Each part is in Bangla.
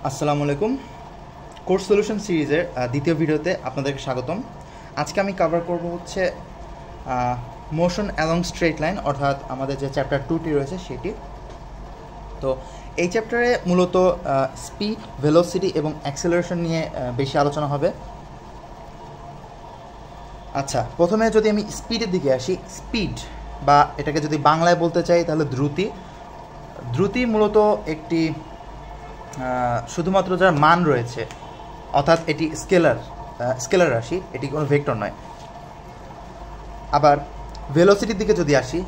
আসসালামু আলাইকুম। কোর্স সলিউশন সিরিজের দ্বিতীয় ভিডিওতে আপনাদেরকে স্বাগতম। আজকে আমি কভার করব হচ্ছে মোশন অ্যালং স্ট্রেট লাইন, অর্থাৎ আমাদের যে চ্যাপ্টার 2টি রয়েছে সেটি। তো এই চ্যাপ্টারে মূলত স্পিড, ভেলোসিটি এবং অ্যাক্সেলারেশন নিয়ে বেশি আলোচনা হবে। আচ্ছা, প্রথমে যদি আমি স্পিডের দিকে আসি, স্পিড বা এটাকে যদি বাংলায় বলতে চাই তাহলে দ্রুতি। দ্রুতি মূলত একটি শুধুমাত্র যার মান রয়েছে, অর্থাৎ এটি স্কেলার রাশি, এটি কোনো ভেক্টর নয়। আবার ভেলোসিটির দিকে যদি আসি,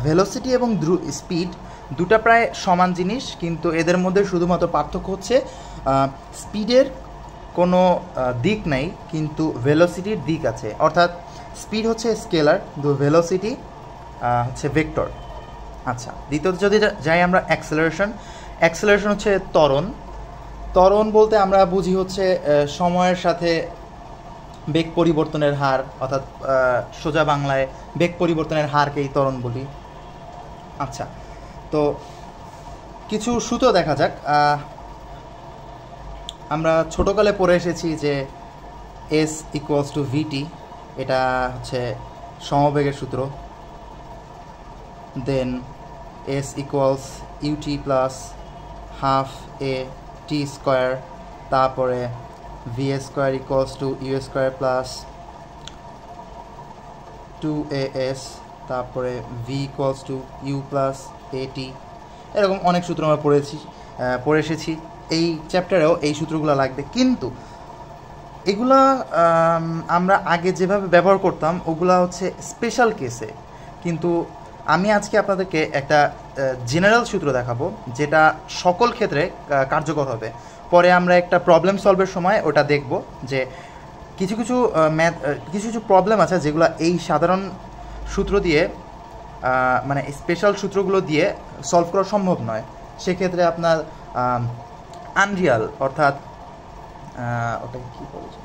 ভেলোসিটি এবং স্পিড দুটা প্রায় সমান জিনিস, কিন্তু এদের মধ্যে শুধুমাত্র পার্থক্য হচ্ছে স্পিডের কোনো দিক নাই, কিন্তু ভেলোসিটির দিক আছে। অর্থাৎ স্পিড হচ্ছে স্কেলার, কিন্তু ভেলোসিটি হচ্ছে ভেক্টর। আচ্ছা, দ্বিতীয়ত যদি যাই আমরা অ্যাক্সেলারেশন হচ্ছে ত্বরণ বলতে আমরা বুঝি হচ্ছে সময়ের সাথে বেগ পরিবর্তনের হার, অর্থাৎ সোজা বাংলায় বেগ পরিবর্তনের হারকেই ত্বরণ বলি। আচ্ছা, তো কিছু সূত্র দেখা যাক। আমরা ছোটোকালে পড়ে এসেছি যে এস ইকুয়ালস টু ভিটি, এটা হচ্ছে সমবেগের সূত্র। Then s equals u t plus half a t square, তারপরে v a square equals to u square plus 2as, তারপরে v equals to u plus a t. এরকম অনেক সূত্র আমরা পড়ে এসেছি। এই চ্যাপ্টারেও এই সূত্রগুলো লাগবে, কিন্তু এগুলা আমরা আগে যেভাবে ব্যবহার করতাম ওগুলা হচ্ছে স্পেশাল কেসে। কিন্তু আমি আজকে আপনাদেরকে একটা জেনারেল সূত্র দেখাবো যেটা সকল ক্ষেত্রে কার্যকর হবে। পরে আমরা একটা প্রবলেম সলভের সময় ওটা দেখব যে কিছু কিছু প্রবলেম আছে যেগুলো এই সাধারণ সূত্র দিয়ে, মানে স্পেশাল সূত্রগুলো দিয়ে সলভ করা সম্ভব নয়। সেক্ষেত্রে আপনার আনরিয়াল, অর্থাৎ ওটাকে কী বলছে,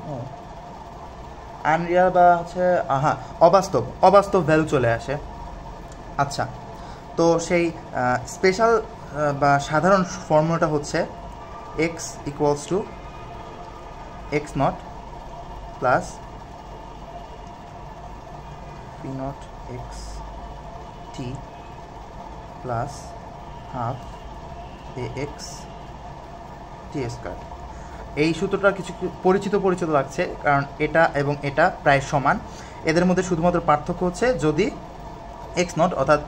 আনরিয়াল বা হচ্ছে অবাস্তব ভ্যালু চলে আসে। আচ্ছা, তো সেই স্পেশাল বা সাধারণ ফর্মুলাটা হচ্ছে x equals to x not plus P not x T plus half A x T square. এই সূত্রটা কিছু পরিচিত লাগছে, কারণ এটা এবং এটা প্রায় সমান। এদের মধ্যে শুধুমাত্র পার্থক্য হচ্ছে যদি এক্স নট, অর্থাৎ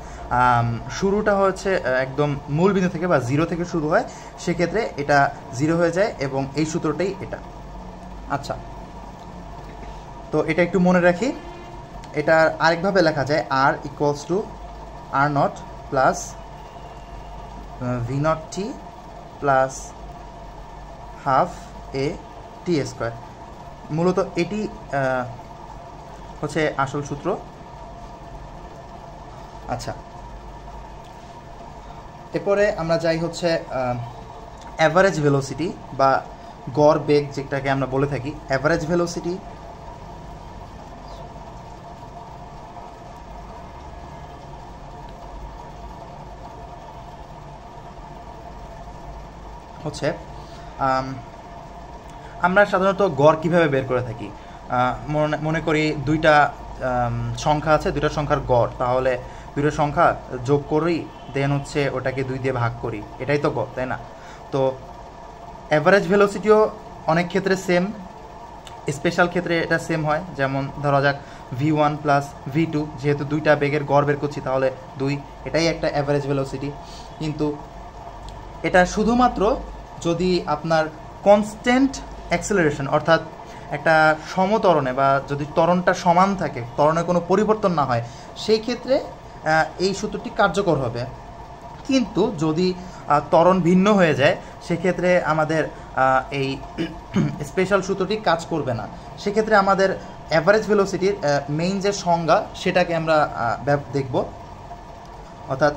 শুরুটা হচ্ছে একদম মূল বিন্দু থেকে বা জিরো থেকে শুরু হয়, সেক্ষেত্রে এটা জিরো হয়ে যায় এবং এই সূত্রটাই এটা। আচ্ছা, তো এটা একটু মনে রাখি। এটা আরেকভাবে লেখা যায় r equals to r not plus v not t plus half a t square. মূলত এটি হচ্ছে আসল সূত্র। আচ্ছা, এরপরে আমরা যাই হচ্ছে অ্যাভারেজ ভেলোসিটি বা গড় বেগ, যেটাকে আমরা বলে থাকি। অ্যাভারেজ ভেলোসিটি হচ্ছে আমরা সাধারণত গড় কিভাবে বের করে থাকি, মনে করি দুইটা সংখ্যা আছে, দুইটা সংখ্যার গড়, তাহলে দুইটা সংখ্যা যোগ করি, দেন হচ্ছে ওটাকে 2 দিয়ে ভাগ করি, এটাই তো গড়, তাই না? তো অ্যাভারেজ ভেলোসিটিও অনেক ক্ষেত্রে সেম, স্পেশাল ক্ষেত্রে এটা সেম হয়। যেমন ধরা যাক v1 প্লাস v2, যেহেতু দুইটা বেগের গড় বের করছি তাহলে 2, এটাই একটা অ্যাভারেজ ভেলোসিটি। কিন্তু এটা শুধুমাত্র যদি আপনার কনস্ট্যান্ট অ্যাক্সেলারেশন, অর্থাৎ একটা সমত্বরণে বা যদি ত্বরণটা সমান থাকে, ত্বরণে কোনো পরিবর্তন না হয়, সেই ক্ষেত্রে এই সূত্রটি কার্যকর হবে। কিন্তু যদি ত্বরণ ভিন্ন হয়ে যায়, সেক্ষেত্রে আমাদের এই স্পেশাল সূত্রটি কাজ করবে না। সেক্ষেত্রে আমাদের অ্যাভারেজ ভেলোসিটির মেইন যে সংজ্ঞা সেটাকে আমরা দেখব। অর্থাৎ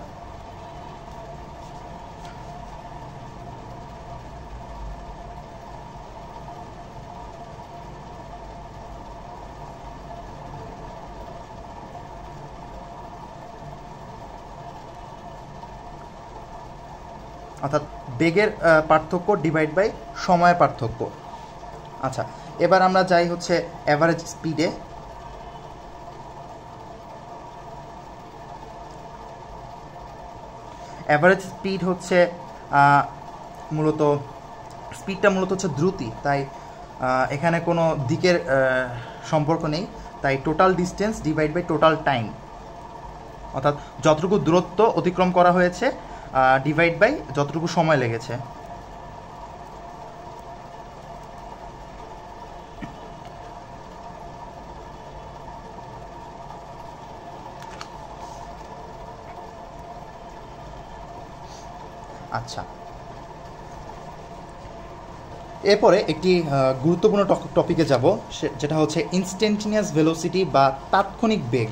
অর্থাৎ বেগের পার্থক্য ডিভাইড বাই সময়ের পার্থক্য। আচ্ছা, এবার আমরা যাই হচ্ছে অ্যাভারেজ স্পিডে। অ্যাভারেজ স্পিড হচ্ছে স্পিডটা মূলত হচ্ছে দ্রুতি, তাই এখানে কোনো দিকের সম্পর্ক নেই, তাই total distance divide by total time, অর্থাৎ যতটুকু দূরত্ব অতিক্রম করা হয়েছে ডিভাইড বাই যতটুকু সময় লেগেছে। আচ্ছা, এরপরে একটি গুরুত্বপূর্ণ টপিকে যাব, যেটা হচ্ছে ইনস্ট্যান্টেনিয়াস ভেলোসিটি বা তাৎক্ষণিক বেগ।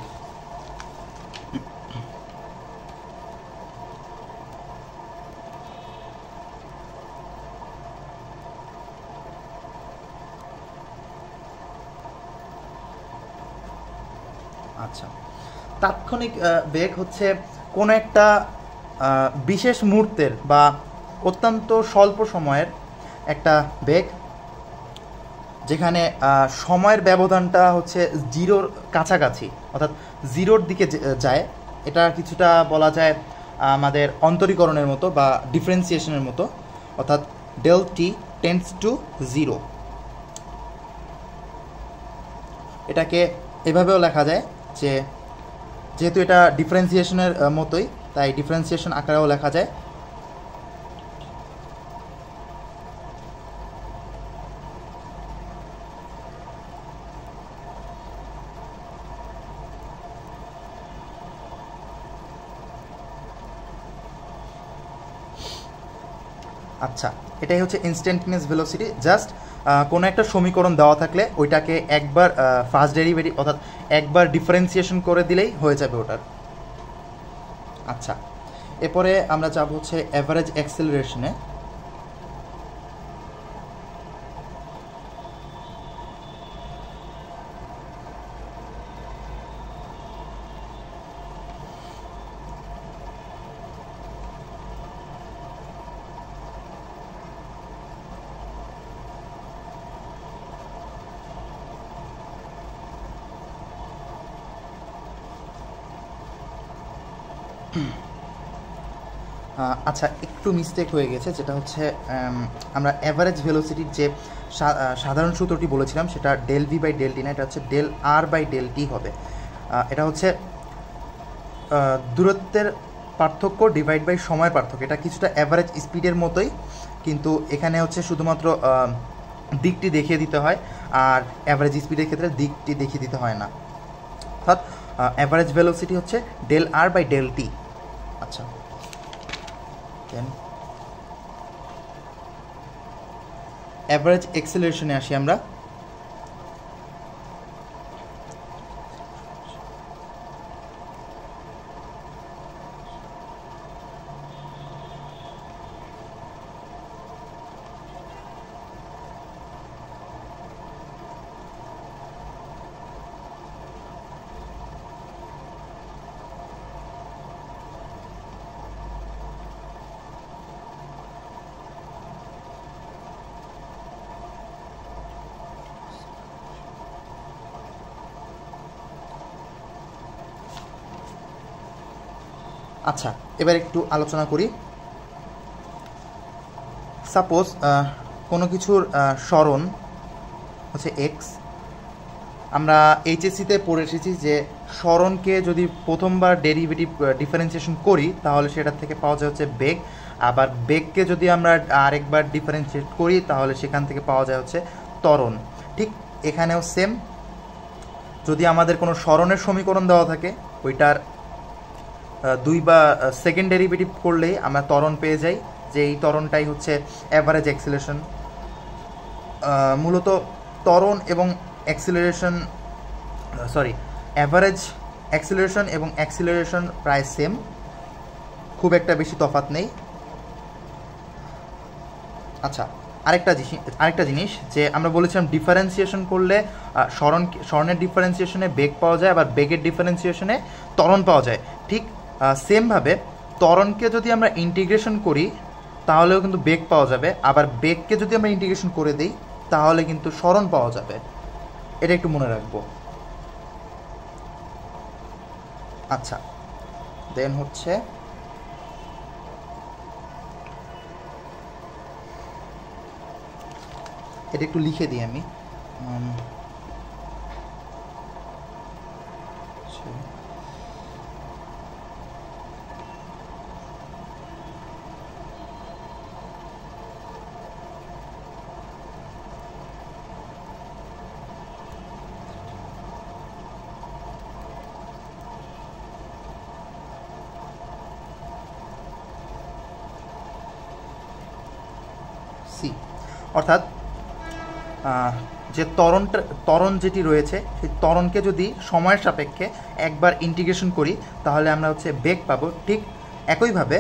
আচ্ছা, তাৎক্ষণিক বেগ হচ্ছে কোনো একটা বিশেষ মুহূর্তের বা অত্যন্ত স্বল্প সময়ের একটা বেগ, যেখানে সময়ের ব্যবধানটা হচ্ছে জিরোর কাছাকাছি, অর্থাৎ জিরোর দিকে যায়। এটা কিছুটা বলা যায় আমাদের অন্তরীকরণের মতো বা ডিফারেন্সিয়েশনের মতো, অর্থাৎ del t tends to zero. এটাকে এভাবেও লেখা যায় যে, যেহেতু এটা ডিফারেন্সিয়েশনের মতোই, তাই ডিফারেন্সিয়েশন আকারেও লেখা যায়। আচ্ছা, এটাই হচ্ছে ইনস্ট্যান্টেনিয়াস ভেলোসিটি। জাস্ট কোনো একটা সমীকরণ দেওয়া থাকলে ওইটাকে একবার ফার্স্ট ডেরিভেটিভ অর্থাৎ একবার ডিফারেন্সিয়েশন করে দিলেই হয়ে যাবে ওটার। আচ্ছা, এরপরে আমরা যাব হচ্ছে অ্যাভারেজ অ্যাক্সেলারেশনে। আচ্ছা, একটু মিস্টেক হয়ে গেছে, যেটা হচ্ছে আমরা অ্যাভারেজ ভেলোসিটির যে সাধারণ সূত্রটি বলেছিলাম সেটা del v by del t না, এটা হচ্ছে del r by del t হবে। এটা হচ্ছে দূরত্বের পার্থক্য ডিভাইড বাই সময়ের পার্থক্য। এটা কিছুটা অ্যাভারেজ স্পিডের মতোই, কিন্তু এখানে হচ্ছে শুধুমাত্র দিকটি দেখিয়ে দিতে হয়, আর অ্যাভারেজ স্পিডের ক্ষেত্রে দিকটি দেখিয়ে দিতে হয় না। অর্থাৎ অ্যাভারেজ ভেলোসিটি হচ্ছে del r by del t. আচ্ছা, দেন অ্যাভারেজ অ্যাক্সেলারেশনে আসি আমরা। আচ্ছা, এবার একটু আলোচনা করি। সাপোজ কোনো কিছুর স্মরণ হচ্ছে এক্স। আমরা এইচএসসিতে পড়ে এসেছি যে স্মরণকে যদি প্রথমবার ডেরিভেটিভ ডিফারেন্সিয়েশন করি তাহলে সেটার থেকে পাওয়া যায় হচ্ছে বেগ, আবার বেগকে যদি আমরা আরেকবার ডিফারেন্সিয়েট করি তাহলে সেখান থেকে পাওয়া যায় হচ্ছে ত্বরণ। ঠিক এখানেও সেম, যদি আমাদের কোনো স্মরণের সমীকরণ দেওয়া থাকে ওইটার দুই বা সেকেন্ড ডেরিভেটিভ করলেই আমরা ত্বরণ পেয়ে যাই, যে এই ত্বরণটাই হচ্ছে অ্যাভারেজ অ্যাক্সেলারেশন। মূলত ত্বরণ এবং অ্যাক্সেলারেশন অ্যাভারেজ অ্যাক্সেলারেশন এবং অ্যাক্সেলারেশন প্রায় সেম, খুব একটা বেশি তফাৎ নেই। আচ্ছা, আরেকটা জিনিস যে আমরা বলেছিলাম ডিফারেন্সিয়েশন করলে স্মরণের ডিফারেন্সিয়েশনে বেগ পাওয়া যায়, আবার বেগের ডিফারেন্সিয়েশনে ত্বরণ পাওয়া যায়। ঠিক সেমভাবে ত্বরণকে যদি আমরা ইন্টিগ্রেশন করি তাহলেও কিন্তু বেগ পাওয়া যাবে। আবার বেগকে যদি আমরা ইন্টিগ্রেশন করে দিই তাহলে কিন্তু সরণ পাওয়া যাবে। এটা একটু মনে রাখবো। আচ্ছা, দেন হচ্ছে এটা একটু লিখে দিই আমি। সি, অর্থাৎ যে ত্বরণ যেটি রয়েছে সেই ত্বরণকে যদি সময়ের সাপেক্ষে একবার ইন্টিগ্রেশন করি তাহলে আমরা হচ্ছে বেগ পাবো। ঠিক একইভাবে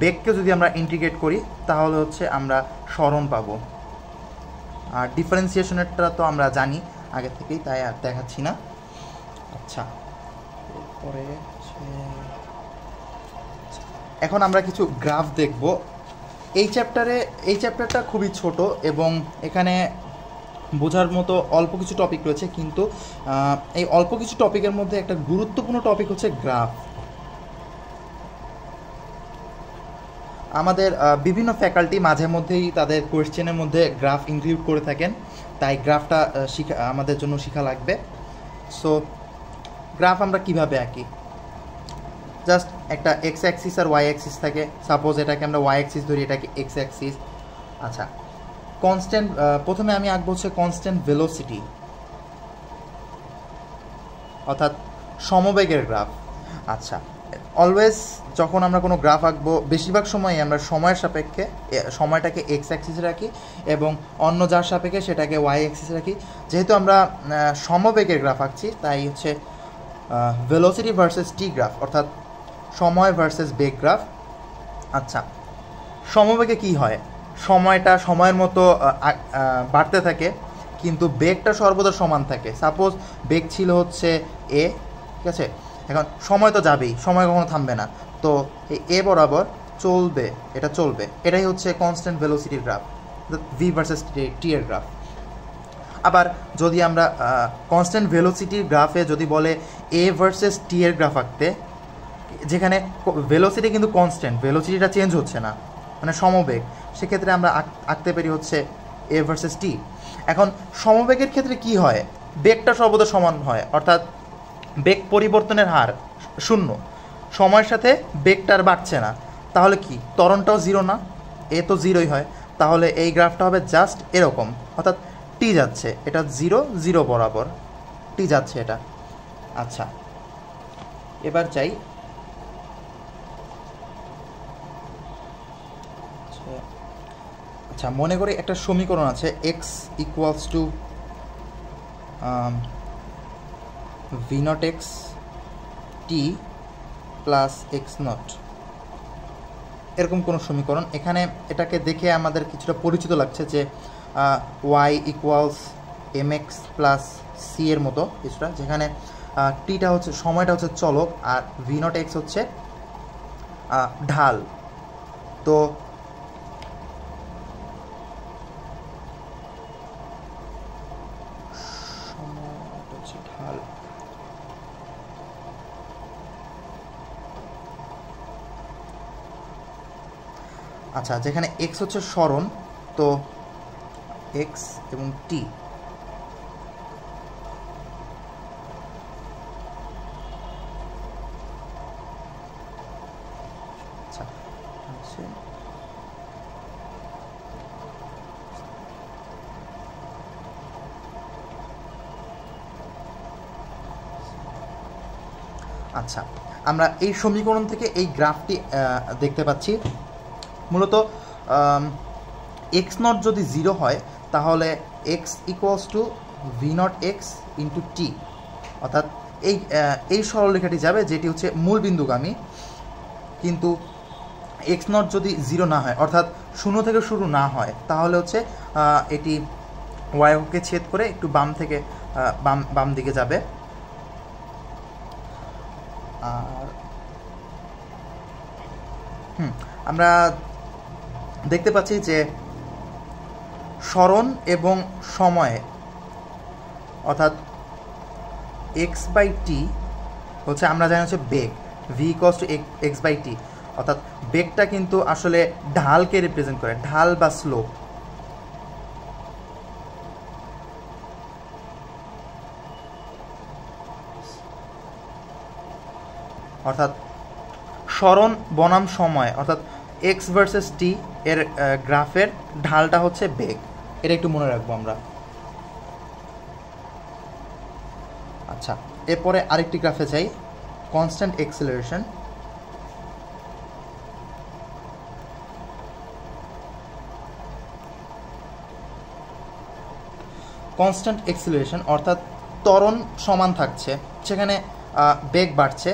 বেগকে যদি আমরা ইন্টিগ্রেট করি তাহলে হচ্ছে আমরা সরণ পাবো। আর ডিফারেন্সিয়েশনেরটা তো আমরা জানি আগে থেকেই, তাই আর দেখাচ্ছি না। আচ্ছা, এরপরে এখন আমরা কিছু গ্রাফ দেখব। এই চ্যাপ্টারটা খুবই ছোট এবং এখানে বোঝার মতো অল্প কিছু টপিক রয়েছে, কিন্তু এই অল্প কিছু টপিকের মধ্যে একটা গুরুত্বপূর্ণ টপিক হচ্ছে গ্রাফ। আমাদের বিভিন্ন ফ্যাকাল্টি মাঝে মধ্যেই তাদের কোয়েশ্চেনের মধ্যে গ্রাফ ইনক্লুড করে থাকেন, তাই গ্রাফটা আমাদের জন্য শেখা লাগবে। সো গ্রাফ আমরা কিভাবে আঁকি? জাস্ট একটা এক্স অ্যাক্সিস আর ওয়াই অ্যাক্সিস থাকে। সাপোজ এটাকে আমরা ওয়াই অ্যাক্সিস ধরি, এটাকে এক্স অ্যাক্সিস। আচ্ছা, কনস্ট্যান্ট প্রথমে আমি আঁকবো হচ্ছে কনস্ট্যান্ট ভেলোসিটি, অর্থাৎ সমবেগের গ্রাফ। আচ্ছা, অলওয়েজ যখন আমরা কোনো গ্রাফ আঁকবো বেশিরভাগ সময়ই আমরা সময়ের সাপেক্ষে সময়টাকে এক্স অ্যাক্সিসে রাখি এবং অন্য যার সাপেক্ষে সেটাকে ওয়াই অ্যাক্সিসে রাখি। যেহেতু আমরা সমবেগের গ্রাফ আঁকছি তাই হচ্ছে ভেলোসিটি ভার্সেস টি গ্রাফ, অর্থাৎ সময় ভার্সেস বেগ গ্রাফ। আচ্ছা, সমবেগে কি হয়? সময়টা সময়ের মতো বাড়তে থাকে কিন্তু বেগটা সর্বদা সমান থাকে। সাপোজ বেগ ছিল হচ্ছে এ, ঠিক আছে? এখন সময় তো যাবেই, সময় কখনো থামবে না, তো এই এ বরাবর চলবে, এটা চলবে। এটাই হচ্ছে কনস্ট্যান্ট ভেলোসিটির গ্রাফ, ভি ভার্সেস টি এর গ্রাফ। আবার যদি আমরা কনস্ট্যান্ট ভেলোসিটির গ্রাফে যদি বলে এ ভার্সেস টি এর গ্রাফ আঁকতে, যেখানে ভেলোসিটি কিন্তু কনস্ট্যান্ট, ভেলোসিটিটা চেঞ্জ হচ্ছে না, মানে সমবেগ, সেক্ষেত্রে আমরা আঁকতে পারি হচ্ছে এ ভার্সেস টি। এখন সমবেগের ক্ষেত্রে কি হয়? বেগটা সর্বদা সমান হয়, অর্থাৎ বেগ পরিবর্তনের হার শূন্য, সময়ের সাথে বেগটা আর বাড়ছে না। তাহলে কি ত্বরণটাও জিরো না? এ তো জিরোই হয়। তাহলে এই গ্রাফটা হবে জাস্ট এরকম, অর্থাৎ টি যাচ্ছে, এটা জিরো জিরো বরাবর টি যাচ্ছে এটা। আচ্ছা, এবার যাই আচ্ছা, মনে করি একটা সমীকরণ আছে x equals to v not x T plus x not, এরকম কোনো সমীকরণ। এখানে এটাকে দেখে আমাদের কিছুটা পরিচিত লাগছে যে y equals m x plus c এর মতো কিছুটা, যেখানে টিটা হচ্ছে সময়টা হচ্ছে চলক আর ভি নট এক্স হচ্ছে ঢাল। তো ঢাল, আচ্ছা, যেখানে এক্স হচ্ছে সরণ, তো এক্স এবং টি, আচ্ছা আচ্ছা, আমরা এই সমীকরণ থেকে এই গ্রাফটি দেখতে পাচ্ছি। মূলত এক্স নট যদি জিরো হয় তাহলে x equals to v not x into t, অর্থাৎ এই সরলরেখাটি যাবে যেটি হচ্ছে মূল বিন্দুগামী। কিন্তু এক্স নট যদি জিরো না হয়, অর্থাৎ শূন্য থেকে শুরু না হয়, তাহলে হচ্ছে এটি ওয়াই অক্ষকে ছেদ করে একটু বাম থেকে বাম দিকে যাবে। আর আমরা দেখতে পাচ্ছি যে সরণ এবং সময়ে অর্থাৎ এক্স বাই টি হচ্ছে, আমরা জানি হচ্ছে বেগ, v equals to x by t, অর্থাৎ বেগটা কিন্তু আসলে ঢালকে রিপ্রেজেন্ট করে, ঢাল বা স্লোপ। অর্থাৎ সরণ বনাম সময় অর্থাৎ এক্স ভার্সেস টি এর গ্রাফের ঢালটা হচ্ছে বেগ, এটা একটু মনে রাখবো আমরা। আচ্ছা, এরপরে আরেকটি গ্রাফে যাই, কনস্ট্যান্ট এক্সেলারেশন। কনস্ট্যান্ট এক্সেলারেশন অর্থাৎ ত্বরণ সমান থাকছে, সেখানে বেগ বাড়ছে।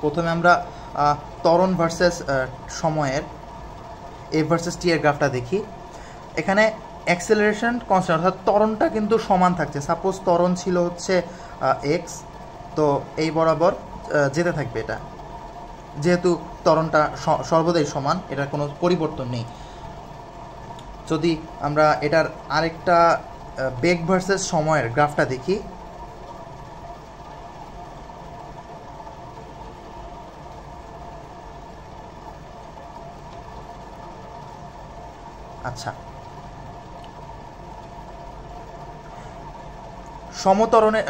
প্রথমে আমরা ত্বরণ ভার্সেস সময়ের এ ভার্সেস টি এর গ্রাফটা দেখি। এখানে অ্যাক্সেলারেশন কনস্ট্যান্ট অর্থাৎ ত্বরণটা কিন্তু সমান থাকছে। সাপোজ ত্বরণ ছিল হচ্ছে এক্স, তো এই বরাবর যেতে থাকবে এটা, যেহেতু ত্বরণটা সর্বদাই সমান, এটার কোনো পরিবর্তন নেই। যদি আমরা এটার আরেকটা বেগ ভার্সেস সময়ের গ্রাফটা দেখি, আচ্ছা, সমত্বরণে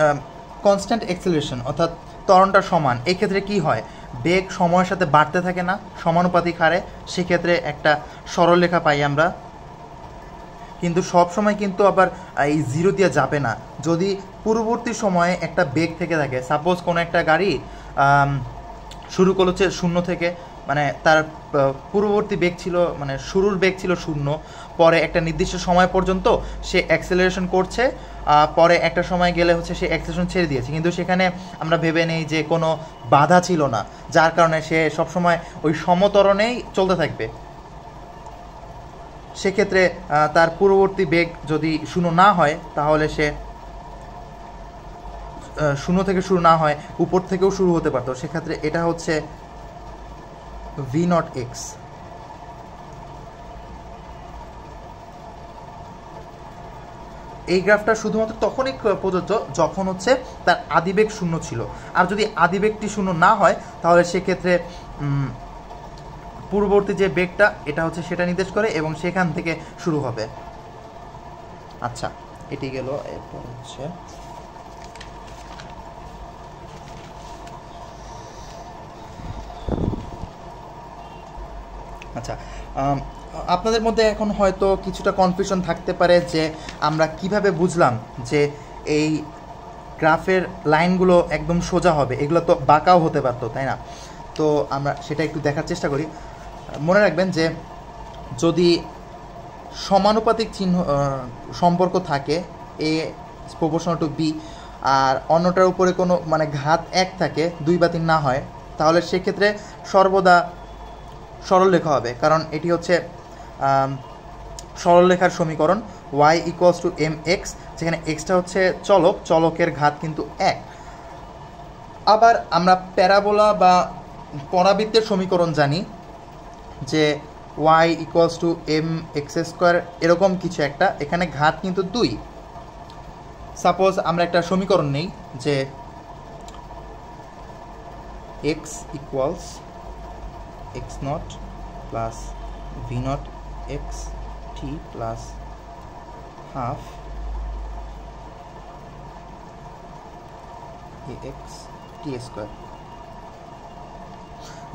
কনস্ট্যান্ট এক্সেলারেশন অর্থাৎ ত্বরণটা সমান, এই ক্ষেত্রে কি হয়, বেগ সময়ের সাথে বাড়তে থাকে না সমানুপাতিক হারে, সেক্ষেত্রে একটা সরলরেখা পাই আমরা। কিন্তু সব সময় কিন্তু আবার এই জিরো দিয়ে যাবে না। যদি পূর্ববর্তী সময়ে একটা বেগ থেকে থাকে, সাপোজ কোনো একটা গাড়ি শুরু করছে 0 থেকে, মানে তার পূর্ববর্তী বেগ ছিল, মানে শুরুর বেগ ছিল 0, পরে একটা নির্দিষ্ট সময় পর্যন্ত সে অ্যাক্সেলারেশন করছে, পরে একটা সময় গেলে হচ্ছে সে অ্যাক্সেলারেশন ছেড়ে দিয়েছে, কিন্তু সেখানে আমরা ভেবে নেই যে কোনো বাধা ছিল না, যার কারণে সে সবসময় ওই সমত্বরণেই চলতে থাকবে। সেক্ষেত্রে তার পূর্ববর্তী বেগ যদি 0 না হয়, তাহলে সে 0 থেকে শুরু না হয়, উপর থেকেও শুরু হতে পারতো, সেক্ষেত্রে এটা হচ্ছে ভি নট এক্স। এই গ্রাফটা শুধুমাত্র তখনই প্রযোজ্য যখন হচ্ছে তার আদিবেগ 0 ছিল, আর যদি আদিবেগটি 0 না হয়, তাহলে সেক্ষেত্রে পূর্ববর্তী যে বেগটা এটা হচ্ছে সেটা নির্দেশ করে এবং সেখান থেকে শুরু হবে। আচ্ছা, এটি গেল। এরপর হচ্ছে আচ্ছা, আপনাদের মধ্যে এখন হয়তো কিছুটা কনফিউশন থাকতে পারে যে আমরা কিভাবে বুঝলাম যে এই গ্রাফের লাইনগুলো একদম সোজা হবে, এগুলো তো বাঁকাও হতে পারতো, তাই না? তো আমরা সেটা একটু দেখার চেষ্টা করি। মনে রাখবেন যে যদি সমানুপাতিক চিহ্ন সম্পর্ক থাকে, এ প্রপোর্শনাল টু বি, আর অন্যটার উপরে কোনো মানে ঘাত 1 থাকে, 2 বা 3 না হয়, তাহলে সেক্ষেত্রে সর্বদা সরলরেখা হবে, কারণ এটি হচ্ছে সরলরেখার সমীকরণ y equals to m x, যেখানে এক্সটা হচ্ছে চলক, চলকের ঘাত কিন্তু 1। আবার আমরা প্যারাবোলা বা পরাবৃত্তের সমীকরণ জানি যে y equals to m x square, এরকম কিছু একটা, এখানে ঘাত কিন্তু 2। সাপোজ আমরা একটা সমীকরণ নেই যে x equals x not plus v not x T plus half x T square,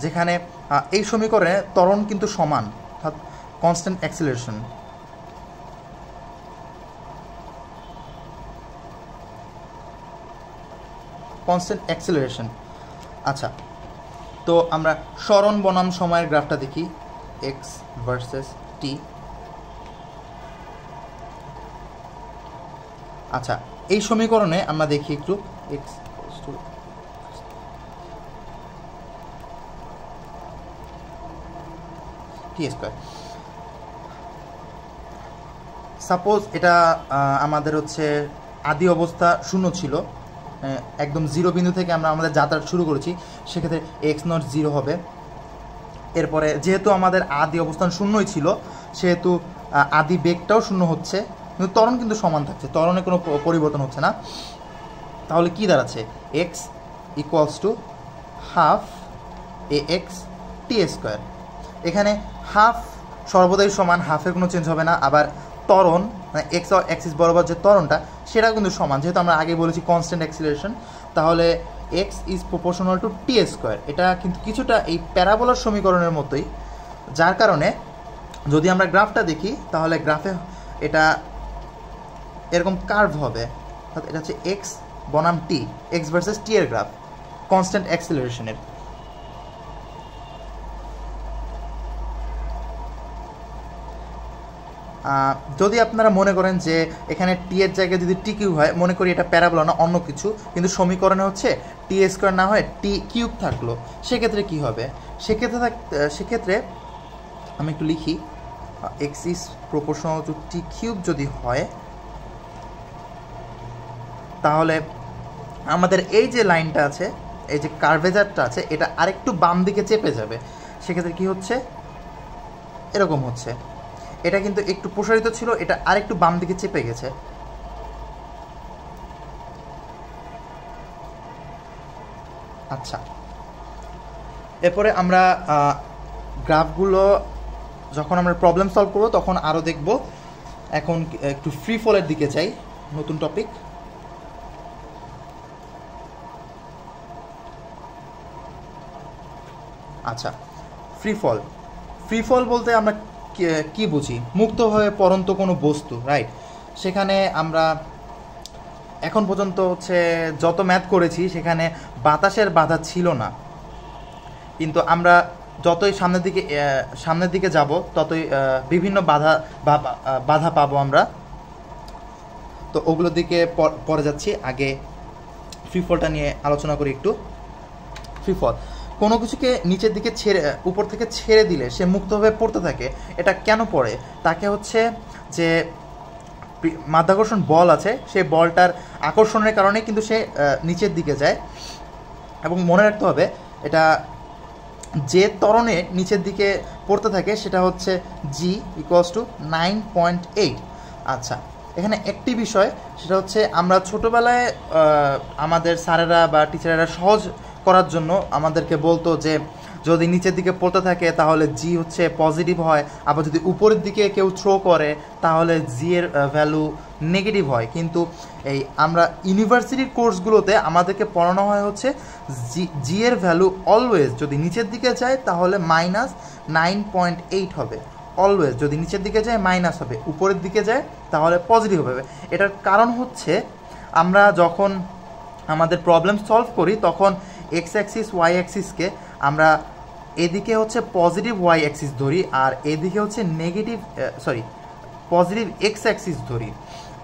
যেখানে এই সমীকরণে ত্বরণ কিন্তু সমান, অর্থাৎ কনস্ট্যান্ট অ্যাক্সিলারেশন। Constant acceleration. আচ্ছা, তো আমরা সরণ বনাম সময়ের গ্রাফটা দেখি, এক্স ভার্সেস টি। আচ্ছা, এই সমীকরণে আমরা দেখি একটু এক্স টু টি স্কোয়ার। সাপোজ এটা আমাদের হচ্ছে আদি অবস্থা শূন্য ছিল, একদম জিরো বিন্দু থেকে আমরা আমাদের যাত্রা শুরু করেছি, সেক্ষেত্রে এক্স নট জিরো হবে। এরপরে যেহেতু আমাদের আদি অবস্থান শূন্যই ছিল, সেহেতু আদি বেগটাও শূন্য হচ্ছে, কিন্তু ত্বরণ কিন্তু সমান থাকছে, ত্বরণে কোনো পরিবর্তন হচ্ছে না। তাহলে কি দাঁড়াচ্ছে? X equals to half A x T square. এখানে হাফ সর্বদাই সমান, হাফের কোনো চেঞ্জ হবে না। আবার ত্বরণ মানে এক্স অ্যাক্সিস বরাবর যে ত্বরণটা, সেটাও কিন্তু সমান, যেহেতু আমরা আগে বলেছি কনস্ট্যান্ট অ্যাক্সিলারেশন। তাহলে x is proportional to T square. এটা কিন্তু কিছুটা এই প্যারাবোলার সমীকরণের মতোই, যার কারণে যদি আমরা গ্রাফটা দেখি তাহলে গ্রাফে এটা এরকম কার্ভ হবে। এটা হচ্ছে এক্স বনাম টি, এক্স ভার্সেস টি এর গ্রাফ কনস্ট্যান্ট অ্যাক্সিলারেশনের। যদি আপনারা মনে করেন যে এখানে টি এর জায়গায় যদি টি কিউব হয়, মনে করি এটা প্যারাবোলা না অন্য কিছু, কিন্তু সমীকরণে হচ্ছে টি স্কোয়ার না হয় টি কিউব থাকলো, সেক্ষেত্রে কি হবে? সেক্ষেত্রে আমি একটু লিখি, x is proportional to T cube যদি হয়, তাহলে আমাদের এই যে লাইনটা আছে, এই যে কার্ভেজারটা আছে, এটা আরেকটু বাম দিকে চেপে যাবে। সেক্ষেত্রে কি হচ্ছে? এরকম হচ্ছে। এটা কিন্তু একটু প্রসারিত ছিল, এটা আরেকটু বাম দিকে চেপে গেছে। আচ্ছা, এরপরে আমরা গ্রাফগুলো যখন আমরা প্রবলেম সলভ করবো তখন আরও দেখব। এখন একটু ফ্রি ফলের দিকে যাই, নতুন টপিক। আচ্ছা, ফ্রি ফল বলতে আমরা কি বুঝি? মুক্তভাবে পরন্ত কোনো বস্তু, রাইট? সেখানে আমরা এখন পর্যন্ত হচ্ছে যত ম্যাথ করেছি সেখানে বাতাসের বাধা ছিল না, কিন্তু আমরা যতই সামনের দিকে যাব ততই বিভিন্ন বাধা পাবো আমরা। তো ওগুলোর দিকে পরে যাচ্ছি, আগে ফ্রি ফলটা নিয়ে আলোচনা করি একটু। ফ্রি ফল কোনো কিছুকে নিচের দিকে উপর থেকে ছেড়ে দিলে সে মুক্তভাবে পড়তে থাকে। এটা কেন পড়ে? তাকে হচ্ছে যে মাধ্যাকর্ষণ বল আছে, সেই বলটার আকর্ষণের কারণে কিন্তু সে নিচের দিকে যায়। এবং মনে রাখতে হবে, এটা যে ত্বরণে নিচের দিকে পড়তে থাকে সেটা হচ্ছে জি ইকুয়ালস টু 9.8। আচ্ছা, এখানে একটি বিষয়, সেটা হচ্ছে আমরা ছোটোবেলায় আমাদের স্যারেরা বা টিচারেরা সহজ করার জন্য আমাদেরকে বলতো যে যদি নিচের দিকে পড়তে থাকে তাহলে জি হচ্ছে পজিটিভ হয়, আবার যদি উপরের দিকে কেউ থ্রো করে তাহলে জি এর ভ্যালু নেগেটিভ হয়। কিন্তু এই আমরা ইউনিভার্সিটির কোর্সগুলোতে আমাদেরকে পড়ানো হয় হচ্ছে জি এর ভ্যালু অলওয়েজ যদি নিচের দিকে যায় তাহলে -9.8 হবে। অলওয়েজ যদি নিচের দিকে যায় মাইনাস হবে, উপরের দিকে যায় তাহলে পজিটিভ হবে। এটার কারণ হচ্ছে আমরা যখন আমাদের প্রবলেম সলভ করি তখন এক্স অ্যাক্সিস ওয়াই অ্যাক্সিসকে আমরা এদিকে হচ্ছে পজিটিভ ওয়াই অ্যাক্সিস ধরি, আর এদিকে হচ্ছে পজিটিভ এক্স অ্যাক্সিস ধরি।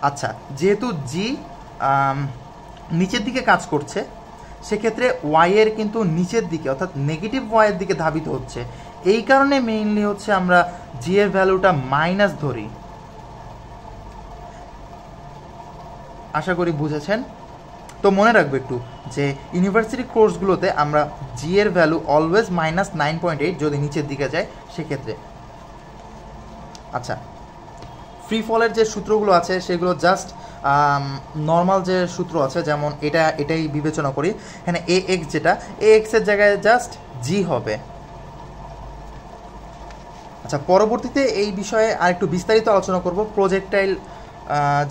আচ্ছা, যেহেতু জি নিচের দিকে কাজ করছে, সেক্ষেত্রে ওয়াইয়ের কিন্তু নিচের দিকে অর্থাৎ নেগেটিভ ওয়াইয়ের দিকে ধাবিত হচ্ছে। এই কারণে মেইনলি হচ্ছে আমরা জি এর ভ্যালুটা মাইনাস ধরি। আশা করি বুঝেছেন। তো মনে রাখবো একটু যে ইউনিভার্সিটি কোর্সগুলোতে আমরা জি এর ভ্যালু অলওয়েজ -9.8 যদি নিচের দিকে যায় সেক্ষেত্রে। আচ্ছা, ফ্রি ফলের যে সূত্রগুলো আছে সেগুলো জাস্ট নর্মাল যে সূত্র আছে, যেমন এটাই বিবেচনা করি। এখানে এ এক্স, যেটা এ এক্সের জায়গায় জাস্ট জি হবে। আচ্ছা, পরবর্তীতে এই বিষয়ে আর একটু বিস্তারিত আলোচনা করব প্রজেক্টাইল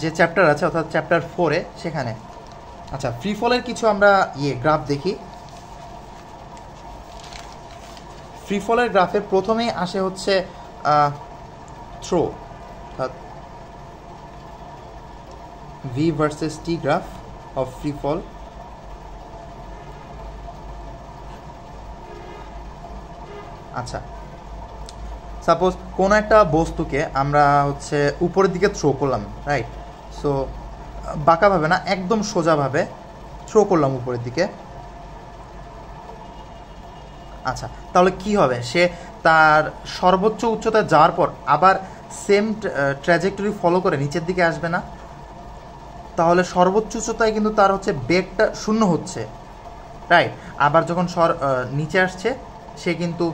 যে চ্যাপ্টার আছে অর্থাৎ চ্যাপ্টার 4-এ সেখানে। আচ্ছা, ফ্রি ফলের কিছু আমরা গ্রাফ দেখি। ফ্রি ফলের গ্রাফের প্রথমেই আসে হচ্ছে থ্রো, অর্থাৎ v versus t graph of free fall. আচ্ছা, সাপোজ কোনো একটা বস্তুকে আমরা হচ্ছে উপরের দিকে থ্রো করলাম, রাইট? সো বাঁকাভাবে না, একদম সোজাভাবে থ্রো করলাম উপরের দিকে। আচ্ছা, তাহলে কি হবে? সে তার সর্বোচ্চ উচ্চতায় যাওয়ার পর আবার সেম ট্র্যাজেক্টরি ফলো করে নিচের দিকে আসবে না? তাহলে সর্বোচ্চ উচ্চতায় কিন্তু তার হচ্ছে বেগটা শূন্য হচ্ছে, রাইট? আবার যখন নিচে আসছে সে কিন্তু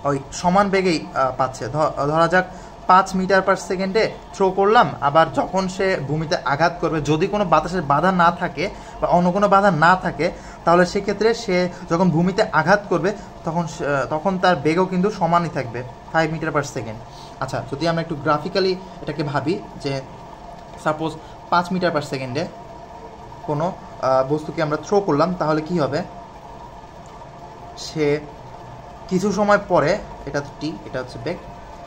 ওই সমান বেগেই পাচ্ছে। ধরা যাক 5 মিটার পার সেকেন্ডে থ্রো করলাম, আবার যখন সে ভূমিতে আঘাত করবে, যদি কোনো বাতাসের বাধা না থাকে বা অন্য কোনো বাধা না থাকে, তাহলে সেক্ষেত্রে সে যখন ভূমিতে আঘাত করবে তখন তার বেগও কিন্তু সমানই থাকবে, 5 মিটার পার সেকেন্ড। আচ্ছা, যদি আমরা একটু গ্রাফিক্যালি এটাকে ভাবি, যে সাপোজ 5 মিটার পার সেকেন্ডে কোনো বস্তুকে আমরা থ্রো করলাম, তাহলে কি হবে? সে কিছু সময় পরে, এটা তো টি, এটা হচ্ছে বেগ,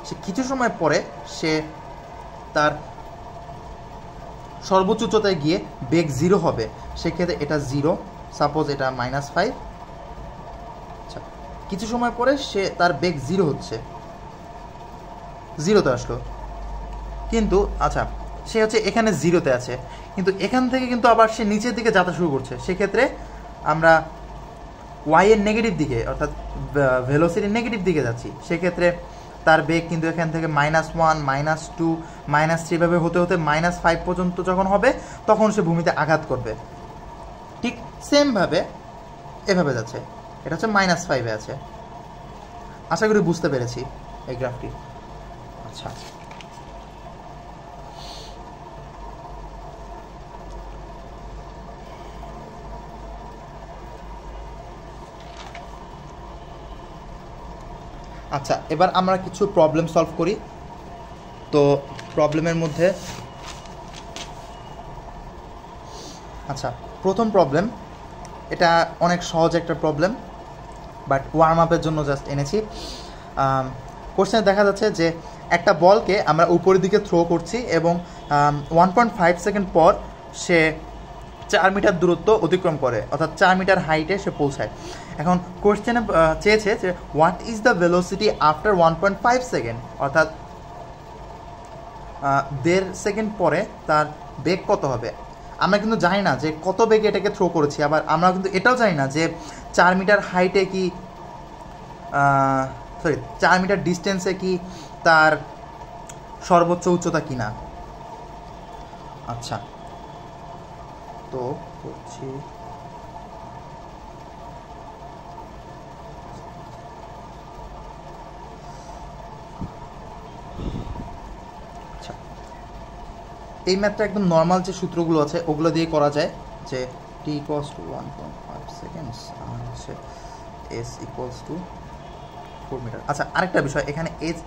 সে কিছু সময় পরে সে তার সর্বোচ্চ উচ্চতায় গিয়ে বেগ 0 হবে। সেক্ষেত্রে এটা 0, সাপোজ এটা -5। আচ্ছা, কিছু সময় পরে সে তার বেগ 0 হচ্ছে, 0তে আসলো, কিন্তু আচ্ছা সে হচ্ছে এখানে 0তে আছে, কিন্তু এখান থেকে কিন্তু আবার সে নিচের দিকে যাত্রা শুরু করছে। সেক্ষেত্রে আমরা ওয়াই এর নেগেটিভ দিকে, অর্থাৎ ভেলোসিটির নেগেটিভ দিকে যাচ্ছি। সেক্ষেত্রে তার বেগ কিন্তু এখান থেকে -1, -2, -3 ভাবে হতে হতে -5 পর্যন্ত যখন হবে, তখন সে ভূমিতে আঘাত করবে। ঠিক সেমভাবে এভাবে যাচ্ছে, এটা হচ্ছে -5-এ আছে। আশা করি বুঝতে পেরেছি এই গ্রাফটি। আচ্ছা, আচ্ছা, এবার আমরা কিছু প্রবলেম সলভ করি। তো প্রবলেমের মধ্যে, আচ্ছা, প্রথম প্রবলেম, এটা অনেক সহজ একটা প্রবলেম, বাট ওয়ার্ম আপের জন্য জাস্ট এনেছি। কোশ্চেনে দেখা যাচ্ছে যে একটা বলকে আমরা উপরের দিকে থ্রো করছি এবং 1.5 সেকেন্ড পর সে 4 মিটার দূরত্ব অতিক্রম করে, অর্থাৎ 4 মিটার হাইটে সে পৌঁছায়। এখন কোশ্চেনে চেয়েছে যে what is the velocity after 1.5 second, অর্থাৎ 1.5 সেকেন্ড পরে তার বেগ কত হবে। আমরা কিন্তু জানি না যে কত বেগে এটাকে থ্রো করেছি, আবার আমরা কিন্তু এটাও জানি না যে 4 মিটার হাইটে কি, 4 মিটার ডিস্টেন্সে কি তার সর্বোচ্চ উচ্চতা কিনা। আচ্ছা, তো করছি, আচ্ছা, এই ম্যাথটা একদম নর্মাল যে সূত্রগুলো আছে ওগুলো দিয়ে করা যায়, যে t equals to 1.5 সেকেন্ডস আর হচ্ছে s equals to 4 মিটার। আচ্ছা, আরেকটা বিষয়, এখানে এজ,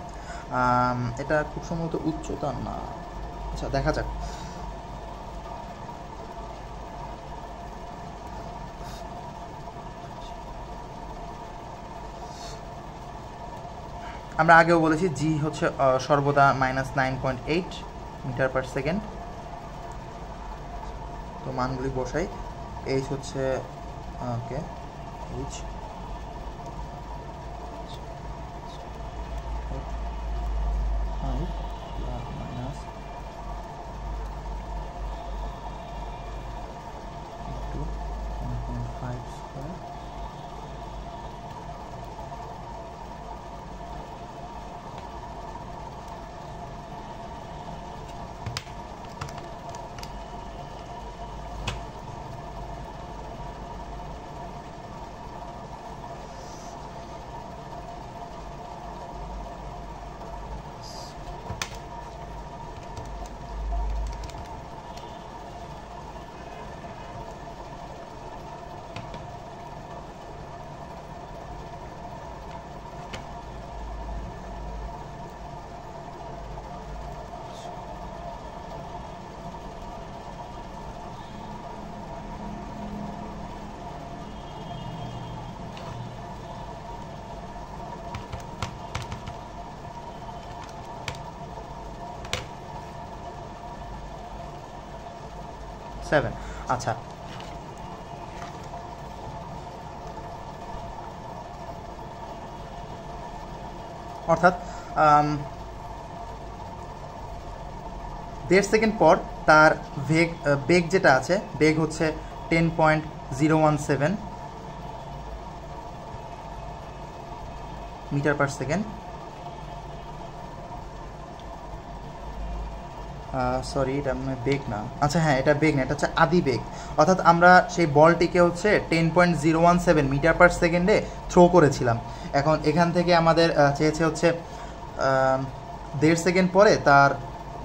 এটা খুব সম্ভবত উচ্চতা না, আচ্ছা দেখা যাক। আমরা আগেও বলেছি জি হচ্ছে সর্বদা -9.8 মিটার পার সেকেন্ড। তো মানগুলি বসাই, এইচ হচ্ছে ওকে, এইচ সেভেন। আচ্ছা, অর্থাৎ 1.5 সেকেন্ড পর তার বেগ যেটা আছে, বেগ হচ্ছে 10.017 মিটার পার সেকেন্ড, সরি এটা বেগ না, আচ্ছা হ্যাঁ এটা বেগ না, এটা হচ্ছে আদি বেগ। অর্থাৎ আমরা সেই বলটিকে হচ্ছে 10.017 মিটার পার সেকেন্ডে থ্রো করেছিলাম। এখন এখান থেকে আমাদের চেয়েছে হচ্ছে 1.5 সেকেন্ড পরে তার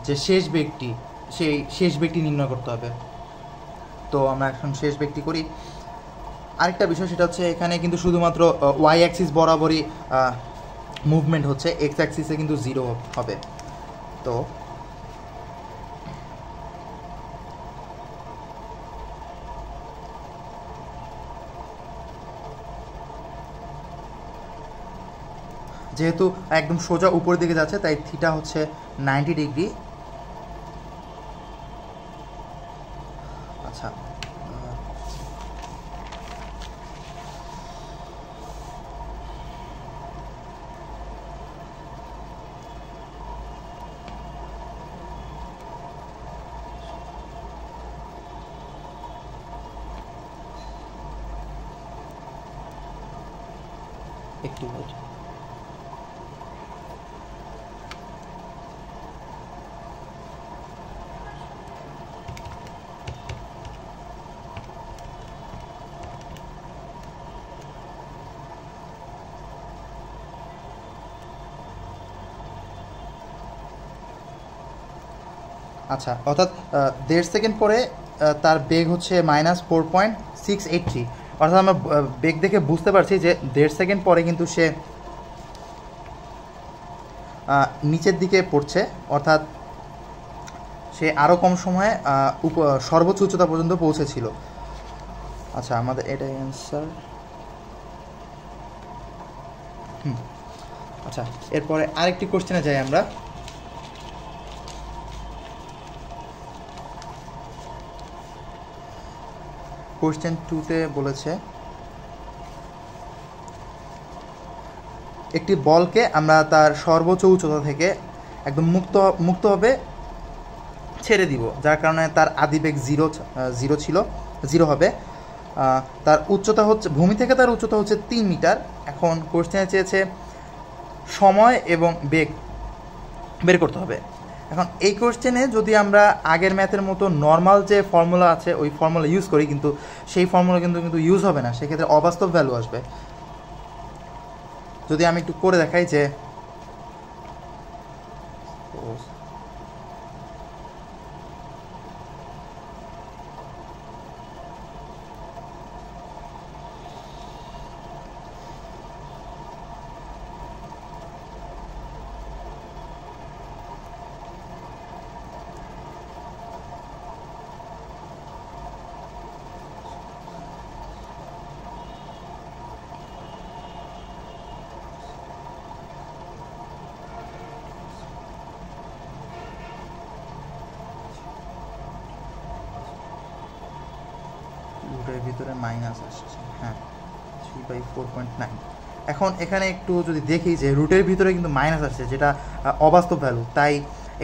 যে শেষ বেগটি, সেই শেষ বেগটি নির্ণয় করতে হবে। তো আমরা এখন শেষ বেগটি করি। আরেকটা বিষয় সেটা হচ্ছে এখানে কিন্তু শুধুমাত্র ওয়াই অ্যাক্সিস বরাবরই মুভমেন্ট হচ্ছে, এক্স অ্যাক্সিসে কিন্তু 0 হবে। তো যেহেতু একদম সোজা উপরের দিকে যাচ্ছে তাই থিটা হচ্ছে 90 ডিগ্রি। আচ্ছা একটু আচ্ছা, অর্থাৎ 1.5 সেকেন্ড পরে তার বেগ হচ্ছে -4.683। অর্থাৎ আমরা বেগ দেখে বুঝতে পারছি যে 1.5 সেকেন্ড পরে কিন্তু সে নিচের দিকে পড়ছে, অর্থাৎ সে আরও কম সময়ে সর্বোচ্চ উচ্চতা পর্যন্ত পৌঁছেছিল। আচ্ছা আমাদের এটাই অ্যান্সার। আচ্ছা এরপরে আরেকটি কোশ্চেনে যাই আমরা। কোশ্চেন 2-তে বলেছে একটি বলকে আমরা তার সর্বোচ্চ উচ্চতা থেকে একদম মুক্তভাবে ছেড়ে দিব, যার কারণে তার আদিবেগ 0 ছিল, 0 হবে। তার উচ্চতা হচ্ছে, ভূমি থেকে তার উচ্চতা হচ্ছে 3 মিটার। এখন কোশ্চেনে চেয়েছে সময় এবং বেগ বের করতে হবে। এখন এই কোশ্চেনে যদি আমরা আগের ম্যাথের মতো নর্মাল যে ফর্মুলা আছে ওই ফর্মুলা ইউজ করি, কিন্তু সেই ফর্মুলা কিন্তু ইউজ হবে না, সেক্ষেত্রে অবাস্তব ভ্যালু আসবে। যদি আমি একটু করে দেখাই যে রুটের ভিতরে মাইনাস আসছে, হ্যাঁ 3/4.9। এখন এখানে একটু যদি দেখি যে রুটের ভিতরে কিন্তু মাইনাস আসছে, যেটা অবাস্তব ভ্যালু, তাই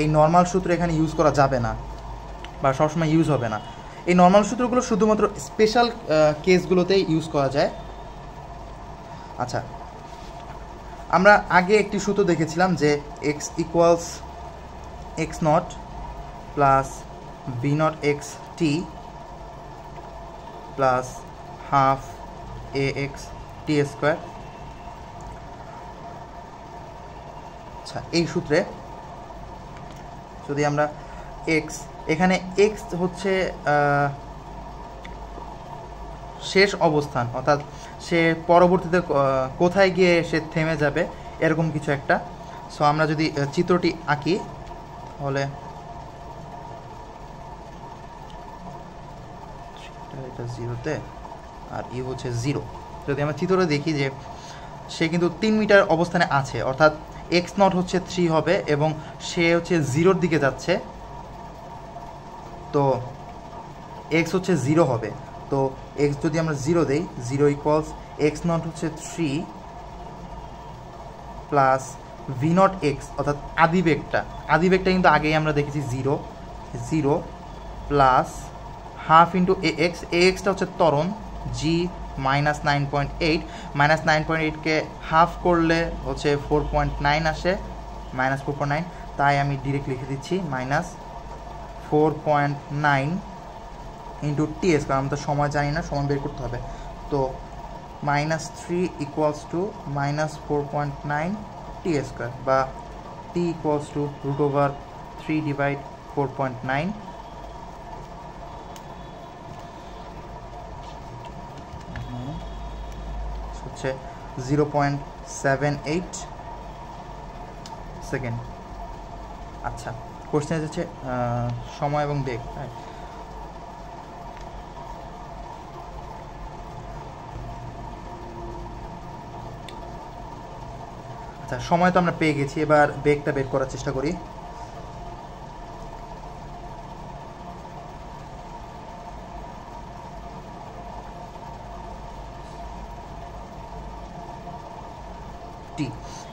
এই নর্মাল সূত্র এখানে ইউজ করা যাবে না বা সবসময় ইউজ হবে না। এই নর্মাল সূত্রগুলো শুধুমাত্র স্পেশাল কেসগুলোতেই ইউজ করা যায়। আচ্ছা আমরা আগে একটি সূত্র দেখেছিলাম যে x = x0 plus v0 x t plus half ax t square. আচ্ছা এই সূত্রে যদি আমরা x, এখানে x হচ্ছে শেষ অবস্থান, অর্থাৎ সে পরবর্তীতে কোথায় গিয়ে সে থেমে যাবে এরকম কিছু একটা। সো আমরা যদি চিত্রটি আঁকি তাহলে এটা 0-তে আর ই হচ্ছে 0। যদি আমরা চিত্রটা দেখি যে সে কিন্তু 3 মিটার অবস্থানে আছে, অর্থাৎ x0 হচ্ছে 3 হবে এবং সে হচ্ছে 0-র দিকে যাচ্ছে, তো x হচ্ছে 0 হবে। তো x যদি আমরা 0 দেই, 0 = x0 হচ্ছে 3 প্লাস v0 x, অর্থাৎ আদিবেগটা কিন্তু আগেই আমরা দেখেছি 0 প্লাস হাফ ইন্টু ax, axটা হচ্ছে ত্বরণ g -9.8, -9.8কে হাফ করলে হচ্ছে 4.9 আসে, -4.9, তাই আমি ডিরেক্ট লিখে দিচ্ছি -4.9 ইন্টু টিএস, কারণ আমরা তো সময় জানি না, সময় বের করতে হবে। তো -3 ইকুয়ালস টু -4.9 টি স্কোয়ার, বা টি ইকুয়ালস টু √3 ডিভাইড 4.9, হচ্ছে 0.78 সেকেন্ড। আচ্ছা, কোশ্চেন হচ্ছে সময় এবং বেগ। আচ্ছা, সময় তো আমরা পেয়ে গেছি, এবার বেগটা বের করার চেষ্টা করি। টি,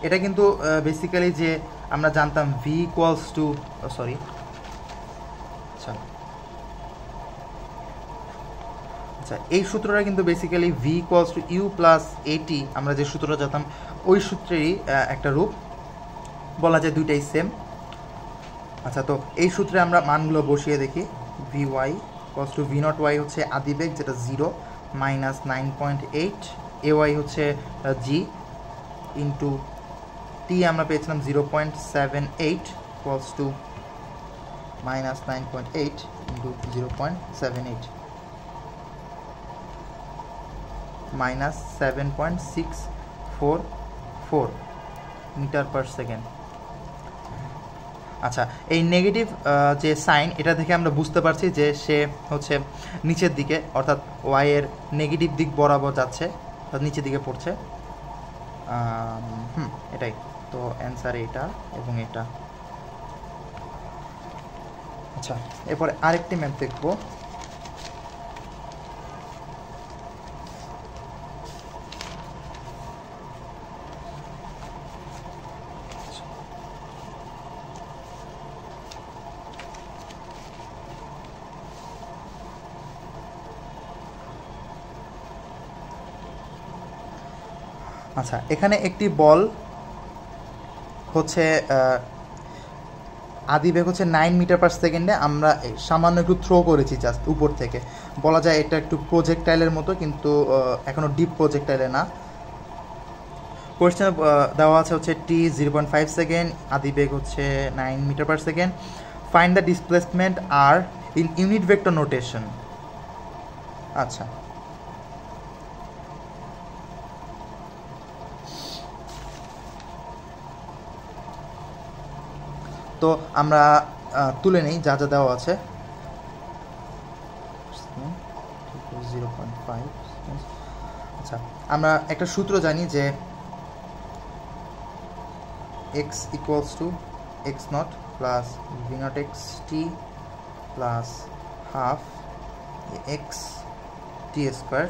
এটা কিন্তু বেসিক্যালি যে আমরা জানতাম ভি ইকুয়ালস টু, সরি, আচ্ছা আচ্ছা এই সূত্রটা কিন্তু basically v equals to u plus at, আমরা যে সূত্রটা জানতাম ওই সূত্রেরই একটা রূপ, বলা যায় দুইটাই সেম। আচ্ছা, তো এই সূত্রে আমরা মানগুলো বসিয়ে দেখি। V y equals to v naught y হচ্ছে আদিবেগ, যেটা 0, -9.8, এ ওয়াই হচ্ছে জি, ইন্টু টি আমরা পেয়েছিলাম 0.78 equals to -9.8 into 0.78, -7.644 metre per second. আচ্ছা, এই নেগেটিভ যে সাইন, এটা দেখে আমরা বুঝতে পারছি যে সে হচ্ছে নিচের দিকে, অর্থাৎ ওয়াই এর নেগেটিভ দিক বরাবর যাচ্ছে, নিচের দিকে পড়ছে। এটাই তো অ্যান্সার, এটা এবং এটা। আচ্ছা, এরপরে আরেকটি ম্যাথ দেখব। আচ্ছা, এখানে একটি বল হচ্ছে আদিবেগ হচ্ছে 9 মিটার পার সেকেন্ডে, আমরা সামান্য একটু থ্রো করেছি জাস্ট উপর থেকে, বলা যায় এটা একটু প্রজেক্টাইলের মতো, কিন্তু এখনও ডিপ প্রজেক্টাইলে না। কোয়েশ্চেন দেওয়া আছে হচ্ছে টি 0.5 সেকেন্ড, আদিবেগ হচ্ছে 9 metre per second, find the displacement r in unit vector notation. আচ্ছা, তো আমরা তুলে নেই যা যা দেওয়া আছে। 0.5, আচ্ছা, আমরা একটা সূত্র জানি যে x equals to x not plus v not x T plus half x T square.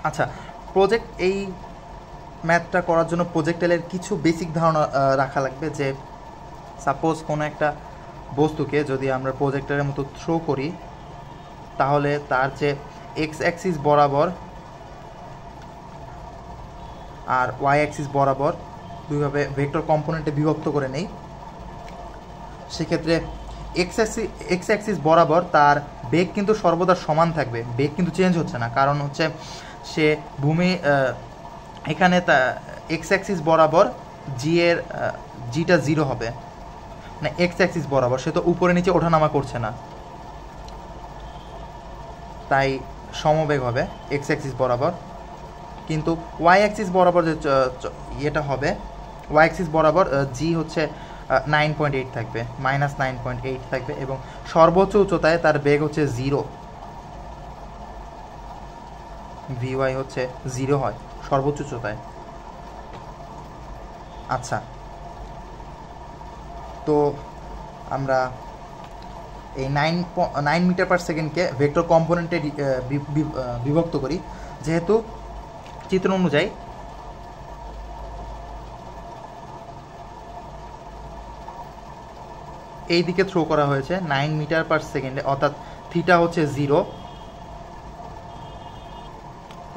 আচ্ছা, এই ম্যাথটা করার জন্য প্রজেক্টাইলের কিছু বেসিক ধারণা রাখা লাগবে, যে সাপোজ কোনো একটা বস্তুকে যদি আমরা প্রজেক্টারের মতো থ্রো করি, তাহলে তার যে এক্স অ্যাক্সিস বরাবর আর ওয়াই অ্যাক্সিস বরাবর দুইভাবে ভেক্টর কম্পোনেন্টে বিভক্ত করে নেই। সেক্ষেত্রে এক্স অ্যাক্সিস বরাবর তার বেগ কিন্তু সর্বদা সমান থাকবে, বেগ কিন্তু চেঞ্জ হচ্ছে না, কারণ হচ্ছে সে এখানে এক্স অ্যাক্সিস বরাবর জিটা 0 হবে, মানে এক্স অ্যাক্সিস বরাবর, সে তো উপরে নিচে ওঠানামা করছে না, তাই সমবেগ হবে এক্স অ্যাক্সিস বরাবর। কিন্তু ওয়াই অ্যাক্সিস বরাবর যে ইয়েটা হবে, ওয়াই অ্যাক্সিস বরাবর জি হচ্ছে 9.8 থাকবে, -9.8 থাকবে, এবং সর্বোচ্চ উচ্চতায় তার বেগ হচ্ছে 0, ভিওয়াই হচ্ছে 0 হয় সর্বোচ্চ উচ্চতায়। আচ্ছা, তো আমরা এই 9 মিটার পার সেকেন্ডকে ভেক্টর কম্পোনেন্টে বিভক্ত করি, যেহেতু চিত্র অনুযায়ী এই দিকে থ্রো করা হয়েছে 9 মিটার পার সেকেন্ডে, অর্থাৎ থিটা হচ্ছে 0,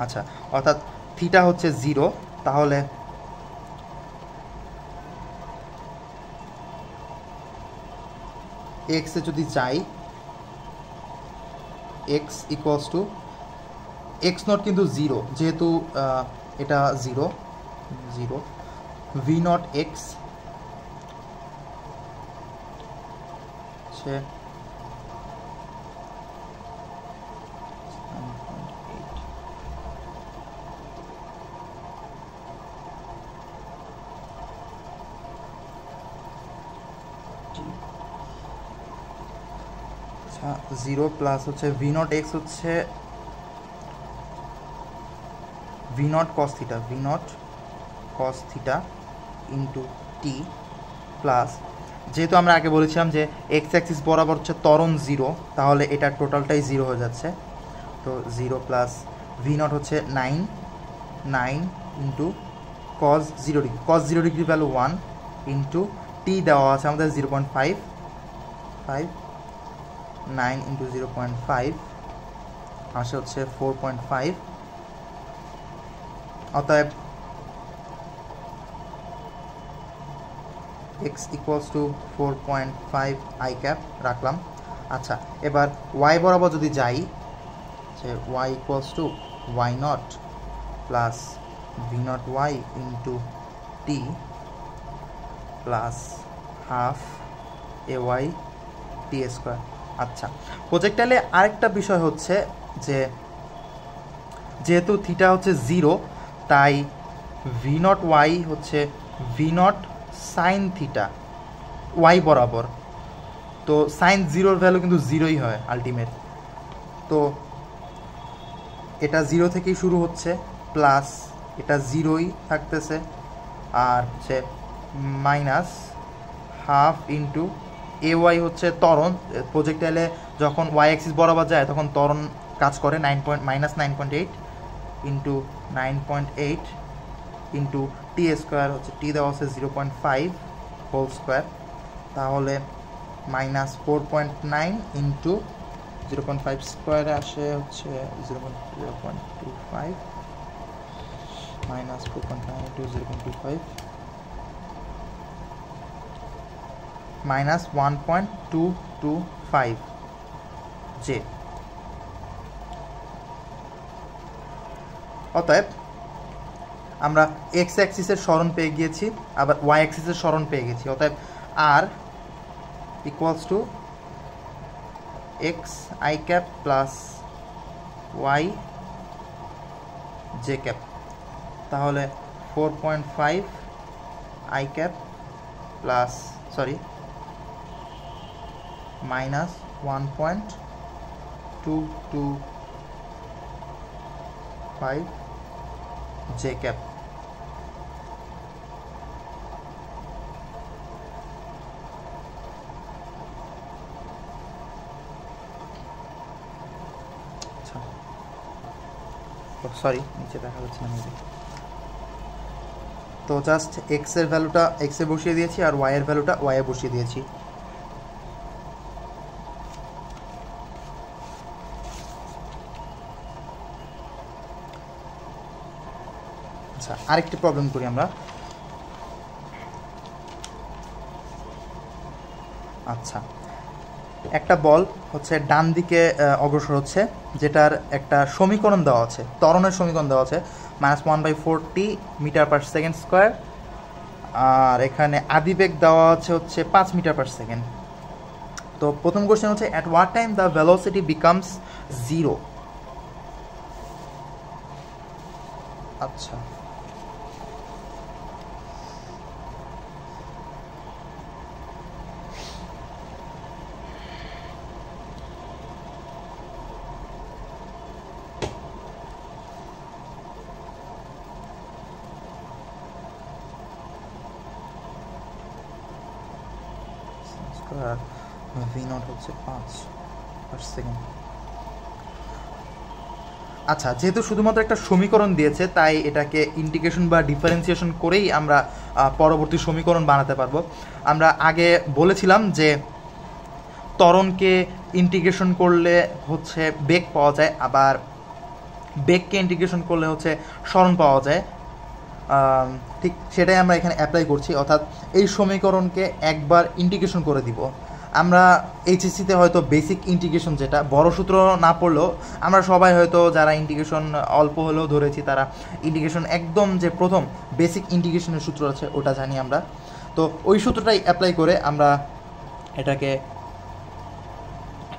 আচ্ছা, অর্থাৎ থিটা হচ্ছে 0, তাহলে এক্সে যদি যাই, x equals to x not কিন্তু 0, যেহেতু এটা 0 ভি নট এক্স হচ্ছে আচ্ছা 0 প্লাস হচ্ছে ভি নট এক্স হচ্ছে v not cos theta into t plus, যেহেতু আমরা আগে বলেছিলাম যে এক্স অ্যাক্সিস বরাবর হচ্ছে ত্বরণ 0, তাহলে এটা টোটালটাই 0 হয়ে যাচ্ছে। তো 0 প্লাস ভি নট হচ্ছে 9 ইন্টু কস 0 ডিগ্রি, কস 0 ডিগ্রি ভ্যালু 1 ইন্টু টি দেওয়া আছে আমাদের 0.5, 9 ইন্টু 0.5 আসে হচ্ছে 4.5। অতএব x equals to 4.5 i cap রাখলাম। আচ্ছা, এবার y বরাবর যদি যাই, যে y equals to y naught plus v naught y into t plus half a y t square. আচ্ছা, প্রজেক্টাইলে আরেকটা বিষয় হচ্ছে যে যেহেতু থিটা হচ্ছে 0, তাই ভি নট ওয়াই হচ্ছে v naught sine theta y বরাবর। তো সাইন 0-র ভ্যালু কিন্তু 0ই হয় আলটিমেট। তো এটা 0 থেকেই শুরু হচ্ছে, প্লাস এটা 0ই থাকতেছে, আর হচ্ছে minus half into A Y হচ্ছে ত্বরণ। প্রজেক্টাইলে যখন ওয়াই অ্যাক্সিস বরাবর যায় তখন ত্বরণ কাজ করে -9.8 ইন্টু 9.8 ইন্টু টি স্কোয়ার, হচ্ছে টি দেওয়া হচ্ছে 0.5 হোল স্কোয়ার, তাহলে -4.9 ইন্টু 0.5 স্কোয়ারে আসে হচ্ছে 0.25 -4.9 ইন্টু 0.25 -1.225 জে। অতএব আমরা এক্স অ্যাক্সিসের সরণ পেয়ে গিয়েছি, আবার ওয়াই অ্যাক্সিসের সরণ পেয়ে গেছি। অতএব r equals to x i cap plus y j cap, তাহলে 4.5 i cap plus -1.225 j cap. Sorry, নিচে দেখা যাচ্ছে না মেবি। তো জাস্ট এক্স এর ভ্যালুটা এক্সে বসিয়ে দিয়েছি আর ওয়াই এর ভ্যালুটা ওয়াই এ বসিয়ে দিয়েছি। আচ্ছা, আরেকটি প্রবলেম করি আমরা। আচ্ছা, একটা বল হচ্ছে ডান দিকে অগ্রসর হচ্ছে, যেটার একটা সমীকরণ দেওয়া আছে, ত্বরণের সমীকরণ দেওয়া আছে -1/40 মিটার পার সেকেন্ড স্কোয়ার, আর এখানে আদিবেগ দেওয়া আছে হচ্ছে 5 মিটার পার সেকেন্ড। তো প্রথম কোশ্চেন হচ্ছে at what time the velocity becomes 0। আচ্ছা, ভি নট হচ্ছে 5 পার সেকেন্ড। আচ্ছা, যেহেতু শুধুমাত্র একটা সমীকরণ দিয়েছে, তাই এটাকে ইন্টিগ্রেশন বা ডিফারেন্সিয়েশন করেই আমরা পরবর্তী সমীকরণ বানাতে পারবো। আমরা আগে বলেছিলাম যে ত্বরণকে ইন্টিগ্রেশন করলে হচ্ছে বেগ পাওয়া যায়, আবার বেগকে ইন্টিগ্রেশন করলে হচ্ছে স্মরণ পাওয়া যায়, ঠিক সেটাই আমরা এখানে অ্যাপ্লাই করছি। অর্থাৎ এই সমীকরণকে একবার ইন্টিগ্রেশন করে দিব। আমরা এইচএসসিতে হয়তো বেসিক ইন্টিগ্রেশন, যেটা বড় সূত্র না পড়লেও আমরা সবাই হয়তো যারা ইন্টিগ্রেশন অল্প হলেও ধরেছি, তারা ইন্টিগ্রেশন একদম যে প্রথম বেসিক ইন্টিগ্রেশনের সূত্র আছে ওটা জানি আমরা। তো ওই সূত্রটাই অ্যাপ্লাই করে আমরা এটাকে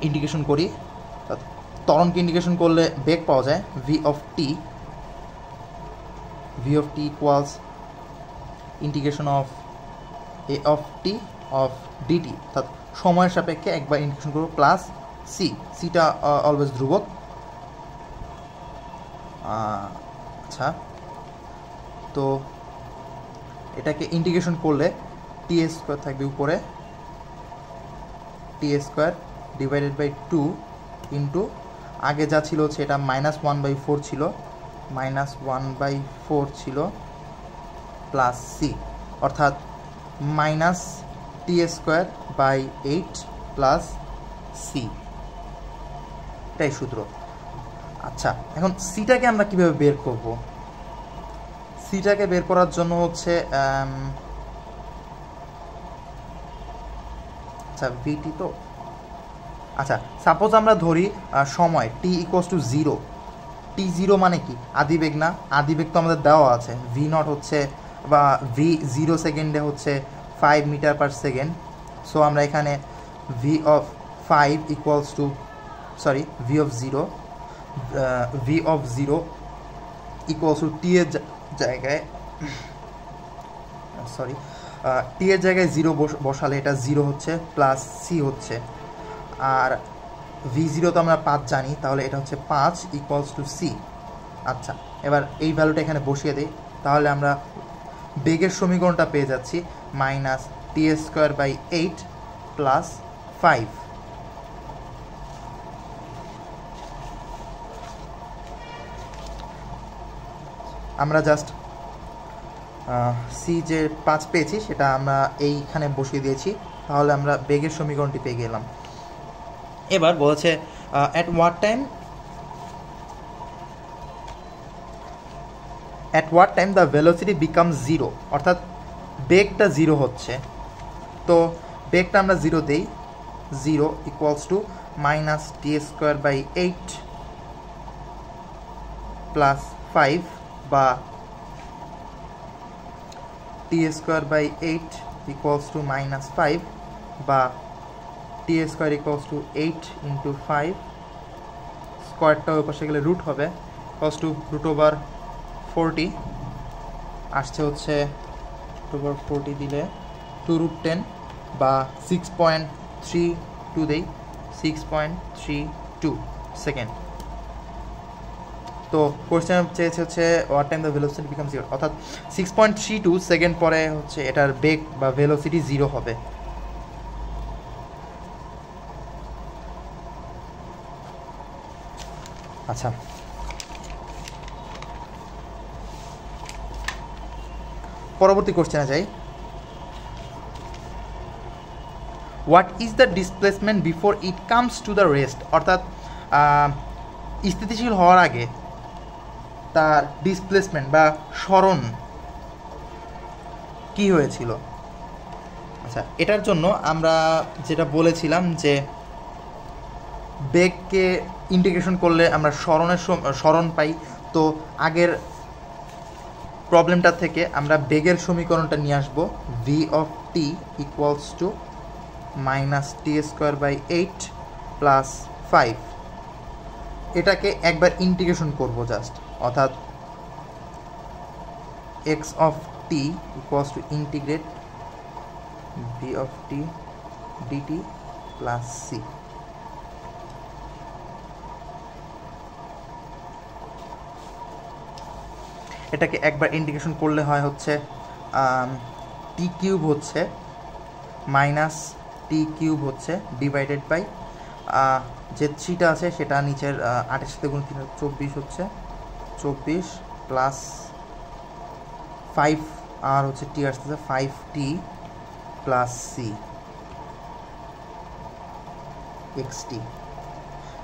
ইন্টিগ্রেশন করি। ত্বরণকে ইন্টিগ্রেশন করলে বেগ পাওয়া যায় v of t equals integration of a of t of dt, অর্থাৎ সময়ের সাপেক্ষে একবার ইন্টিগ্রেশন করবো প্লাস সিটা অলওয়েজ ধ্রুবক। আচ্ছা, তো এটাকে ইন্টিগ্রেশন করলে টি স্কোয়ার থাকবে উপরে, t square divided by 2 into আগে যা ছিল সেটা -1/4 ছিল, -1/4 ছিল প্লাস সি, অর্থাৎ minus t square by 8 plus c, এটাই সূত্র। আচ্ছা, এখন সিটাকে আমরা কিভাবে বের করব? সিটাকে বের করার জন্য হচ্ছে আচ্ছা ভিটি তো, আচ্ছা সাপোজ আমরা ধরি সময় টি ইকুয়ালস টু 0, টি 0 মানে কি? আদিবেগ না? আদিবেগ তো আমাদের দেওয়া আছে, ভি নট হচ্ছে বা ভি 0 সেকেন্ডে হচ্ছে 5 মিটার পার সেকেন্ড। সো আমরা এখানে v of 5 equals to v of 0 equals to t এর জায়গায় টি এর জায়গায় 0 বসালে এটা 0 হচ্ছে প্লাস সি হচ্ছে, আর V0 তো আমরা 5 জানি, তাহলে এটা হচ্ছে 5 ইকুয়ালস টু সি। আচ্ছা, এবার এই ভ্যালুটা এখানে বসিয়ে দিই, তাহলে আমরা বেগের সমীকরণটা পেয়ে যাচ্ছি minus t square by 8 plus 5। আমরা জাস্ট সি যে 5 পেয়েছি সেটা আমরা এইখানে বসিয়ে দিয়েছি, তাহলে আমরা বেগের সমীকরণটি পেয়ে গেলাম। এবার বলেছে at what time the velocity become 0, অর্থাৎ বেগটা 0 হচ্ছে। তো বেগটা আমরা 0 দেই, 0 equals to minus t square by 8 plus 5, বা t square by 8 equals to minus 5, বা t square equals to 8 into 5, স্কোয়ারটা ওই পাশে গেলে রুট হবে, ইকুয়ালস টু √40 আসছে হচ্ছে √40 দিলে 2√10 বা 6.32 দেই, 6.32 সেকেন্ড। তো কোয়েশ্চেন চেয়েছে হচ্ছে what time the velocity become 0, অর্থাৎ 6.32 সেকেন্ড পরে হচ্ছে এটার বেগ বা ভেলোসিটি 0 হবে। আচ্ছা, পরবর্তী কোশ্চেনে যাই। What is the displacement before it comes to the rest, অর্থাৎ স্থিতিশীল হওয়ার আগে তার ডিসপ্লেসমেন্ট বা সরণ কি হয়েছিল। আচ্ছা, এটার জন্য আমরা যেটা বলেছিলাম যে বেগকে ইন্টিগ্রেশন করলে আমরা সরণ পাই। তো আগের প্রবলেমটা থেকে আমরা বেগের সমীকরণটা নিয়ে আসবো, v of t equals to minus t square by 8 plus 5। এটাকে একবার ইন্টিগ্রেশন করব জাস্ট, অর্থাৎ x of t equals to integrate v of t dt plus c. এটাকে একবার ইন্টিগ্রেশন করলে হয় হচ্ছে টি কিউব হচ্ছে মাইনাস টি কিউব হচ্ছে ডিভাইডেড বাই যে থ্রিটা আছে সেটা নিচের 8-এর সাথে গুণ 3 24 হচ্ছে, 24 প্লাস 5 আর হচ্ছে টি আসতেছে 5t প্লাস সি এক্স টি।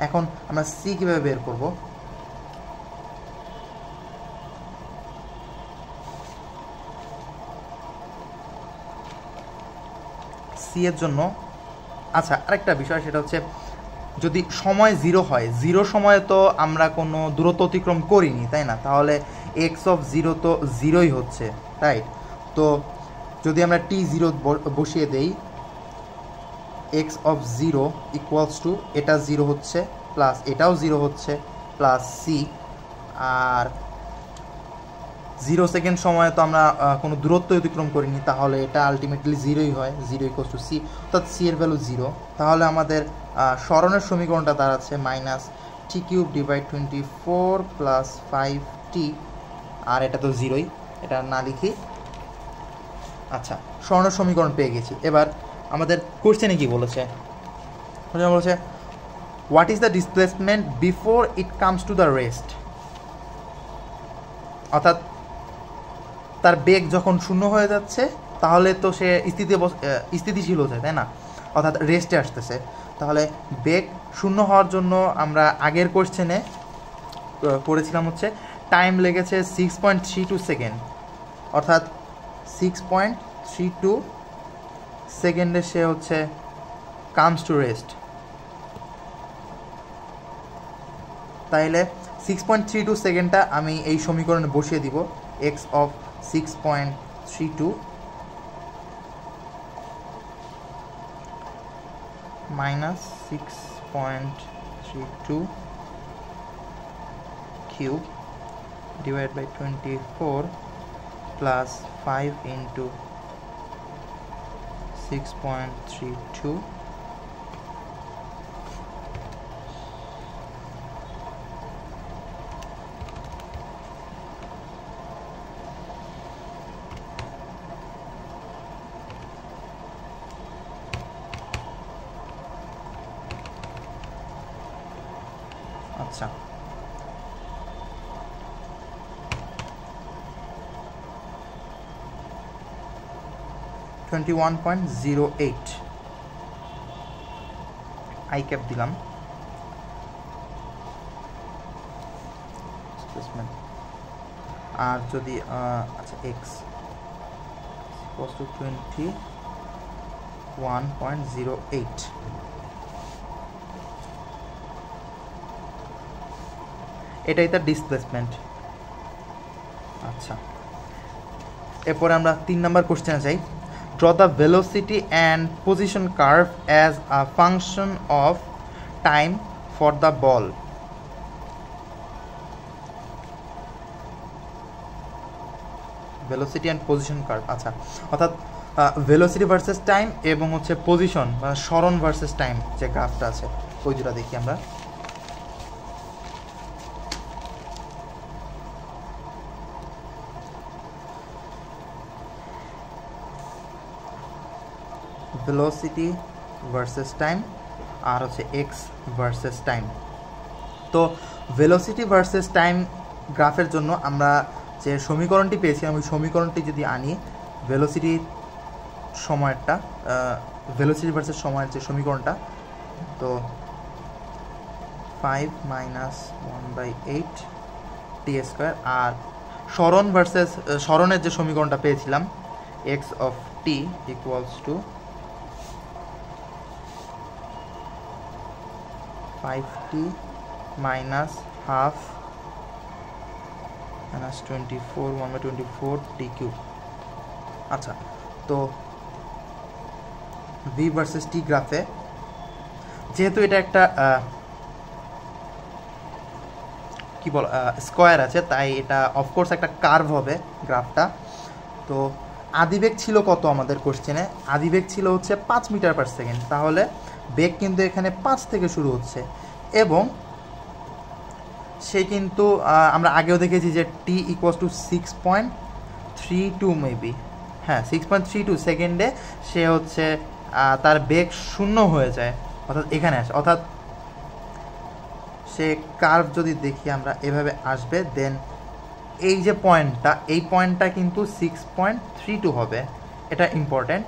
এখন আমরা সি কীভাবে বের করব? সি এর জন্য আচ্ছা আরেকটা বিষয়, সেটা হচ্ছে যদি সময় 0 হয়, 0 সময়ে তো আমরা কোনো দূরত্ব অতিক্রম করিনি, তাই না? তাহলে এক্স অফ 0 তো 0ই হচ্ছে, রাইট? তো যদি আমরা t0 বসিয়ে দেই, এক্স অফ 0 ইকুয়ালস টু এটা 0 হচ্ছে প্লাস এটাও 0 হচ্ছে প্লাস সি, আর 0 সেকেন্ড সময়ে তো আমরা কোনো দূরত্ব অতিক্রম করিনি, তাহলে এটা আলটিমেটলি 0ই হয়, 0 ইকুয়ালস টু সি, অর্থাৎ সি এর ভ্যালু 0। তাহলে আমাদের সরণের সমীকরণটা দাঁড়াচ্ছে minus t cube divide 24 plus 5t, আর এটা তো 0ই, এটা না লিখি। আচ্ছা, সরণের সমীকরণ পেয়ে গেছি। এবার আমাদের কোশ্চেনে কি বলেছে? বলেছে what is the displacement before it comes to the rest, অর্থাৎ তার বেগ যখন শূন্য হয়ে যাচ্ছে তাহলে তো সে স্থিতিশীল হচ্ছে, তাই না? অর্থাৎ রেস্টে আসতেছে। তাহলে বেগ শূন্য হওয়ার জন্য আমরা আগের কোশ্চেনে করেছিলাম হচ্ছে টাইম লেগেছে 6.32 সেকেন্ড, অর্থাৎ 6.32 সেকেন্ডে সে হচ্ছে কামস টু রেস্ট। তাইলে 6.32 সেকেন্ডটা আমি এই সমীকরণে বসিয়ে দিব, x of 6.32 minus 6.32 cube divide by 24 plus 5 into 6.32 আচ্ছা, $21.08 আই ক্যাপ দিলাম। আর যদি আচ্ছা এক্স ইকুয়ালস টু 21.08, এটাই তার ডিসপ্লেসমেন্ট। আচ্ছা, এরপরে আমরা 3 নম্বর কোশ্চেনে যাই। Draw the velocity and position curve as a function of time for the ball. Velocity and position curve, আচ্ছা, অর্থাৎ ভেলোসিটি ভার্সেস টাইম এবং হচ্ছে পজিশন বা সরণ ভার্সেস টাইম যে গ্রাফটা আছে, ওই দুটা দেখি আমরা। ভেলোসিটি ভার্সেস টাইম আর হচ্ছে এক্স ভার্সেস টাইম। তো ভেলোসিটি ভার্সেস টাইম গ্রাফের জন্য আমরা যে সমীকরণটি পেয়েছিলাম, ওই সমীকরণটি যদি আনি, ভেলোসিটি সময়েরটা, ভেলোসিটি ভার্সেস সময়ের যে সমীকরণটা, তো 5 মাইনাস 1/8 টি স্কোয়ার, আর সরণ ভার্সেস সরণের যে সমীকরণটা পেয়েছিলাম, x of t equals two 5t minus half minus 24 1/24 t cube। আচ্ছা, তো v ভার্সেস t গ্রাফে যেহেতু এটা একটা কি বল স্কোয়ার আছে, তাই এটা অফকোর্স একটা কার্ভ হবে গ্রাফটা। তো আদিবেগ ছিল কত আমাদের কোশ্চেনে? আদিবেগ ছিল হচ্ছে 5 মিটার পার সেকেন্ড। তাহলে বেগ কিন্তু এখানে 5 থেকে শুরু হচ্ছে, এবং সে কিন্তু আমরা আগেও দেখেছি যে টি ইকুয়ালস টু 6.32 মেবি, হ্যাঁ 6.32 সেকেন্ডে সে হচ্ছে তার বেগ শূন্য হয়ে যায়, অর্থাৎ এখানে আসে, অর্থাৎ সে কার্ভ যদি দেখি আমরা এভাবে আসবে, দেন এই যে পয়েন্টটা, এই পয়েন্টটা কিন্তু 6.32 হবে। এটা ইম্পর্টেন্ট,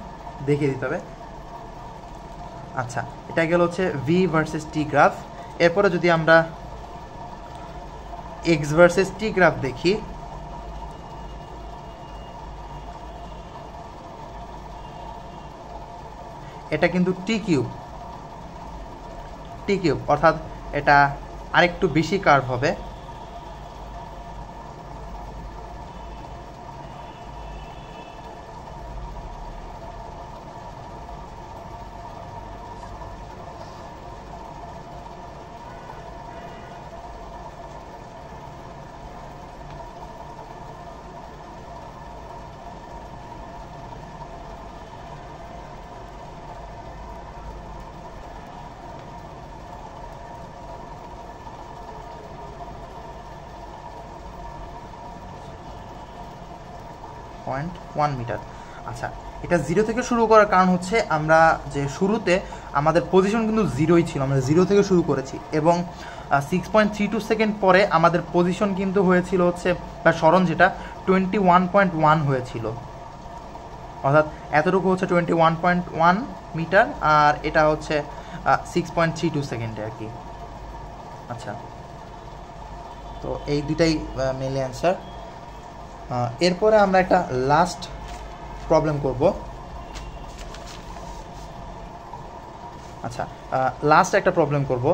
দেখিয়ে দিতে হবে। আচ্ছা, এটা গেল হচ্ছে ভি ভার্সেস টি গ্রাফ। এরপরে যদি আমরা এক্স ভার্সেস টি গ্রাফ দেখি, এটা কিন্তু টি কিউব, অর্থাৎ এটা আরেকটু বেশি কার্ভ হবে। .1 মিটার। আচ্ছা, এটা 0 থেকে শুরু করার কারণ হচ্ছে আমরা যে শুরুতে আমাদের পজিশন কিন্তু 0ই ছিল, আমরা 0 থেকে শুরু করেছি, এবং 6.32 সেকেন্ড পরে আমাদের পজিশন কিন্তু হয়েছিল হচ্ছে, বা সরণ যেটা 21.1 হয়েছিল, অর্থাৎ এতটুকু হচ্ছে 21.1 মিটার, আর এটা হচ্ছে 6.32 সেকেন্ডে আর কি। আচ্ছা, তো এই দুটাই মেলে অ্যান্সার। এরপরে আমরা একটা লাস্ট প্রবলেম করব। আচ্ছা, লাস্ট একটা প্রবলেম করব।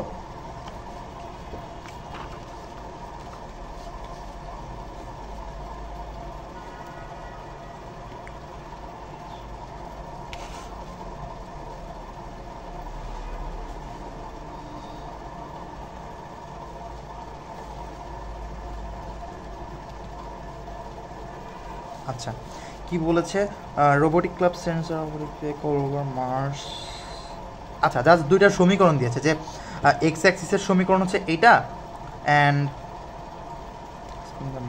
আচ্ছা, কি বলেছে, robotic club sensor over Mars. আচ্ছা, জাস্ট দুইটা সমীকরণ দিয়েছে, যে এক্স অ্যাক্সিসের সমীকরণ হচ্ছে এইটা, অ্যান্ড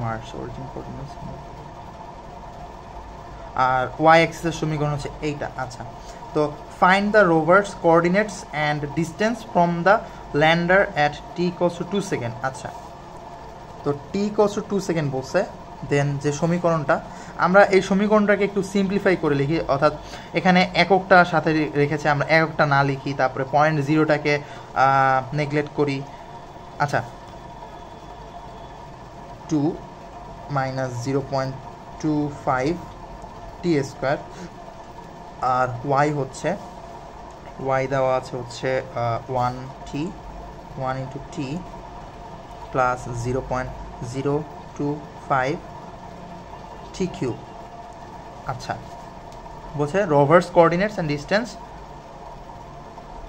মার্স অরিজিন কোঅর্ডিনেটস, আর ওয়াই অ্যাক্সিসের সমীকরণ হচ্ছে এইটা। আচ্ছা, তো find the rover's coordinates and distance from the lander at t equals to 2 second. আচ্ছা, তো টি ইকুয়ালস টু 2 সেকেন্ড বলছে, দেন যে সমীকরণটা, আমরা এই সমীকরণটাকে একটু সিম্পলিফাই করে লিখি, অর্থাৎ এখানে এককটা সাথে রেখেছে, আমরা এককটা না লিখি, তারপরে 0.0টাকে নেগলেক্ট করি। আচ্ছা, 2 মাইনাস 0.25 টি স্কোয়ার, আর ওয়াই হচ্ছে, ওয়াই দেওয়া আছে হচ্ছে 1 into t plus 0.025 t cube. আচ্ছা, বলছে রোভার্স কোঅর্ডিনেটস অ্যান্ড ডিস্টেন্স।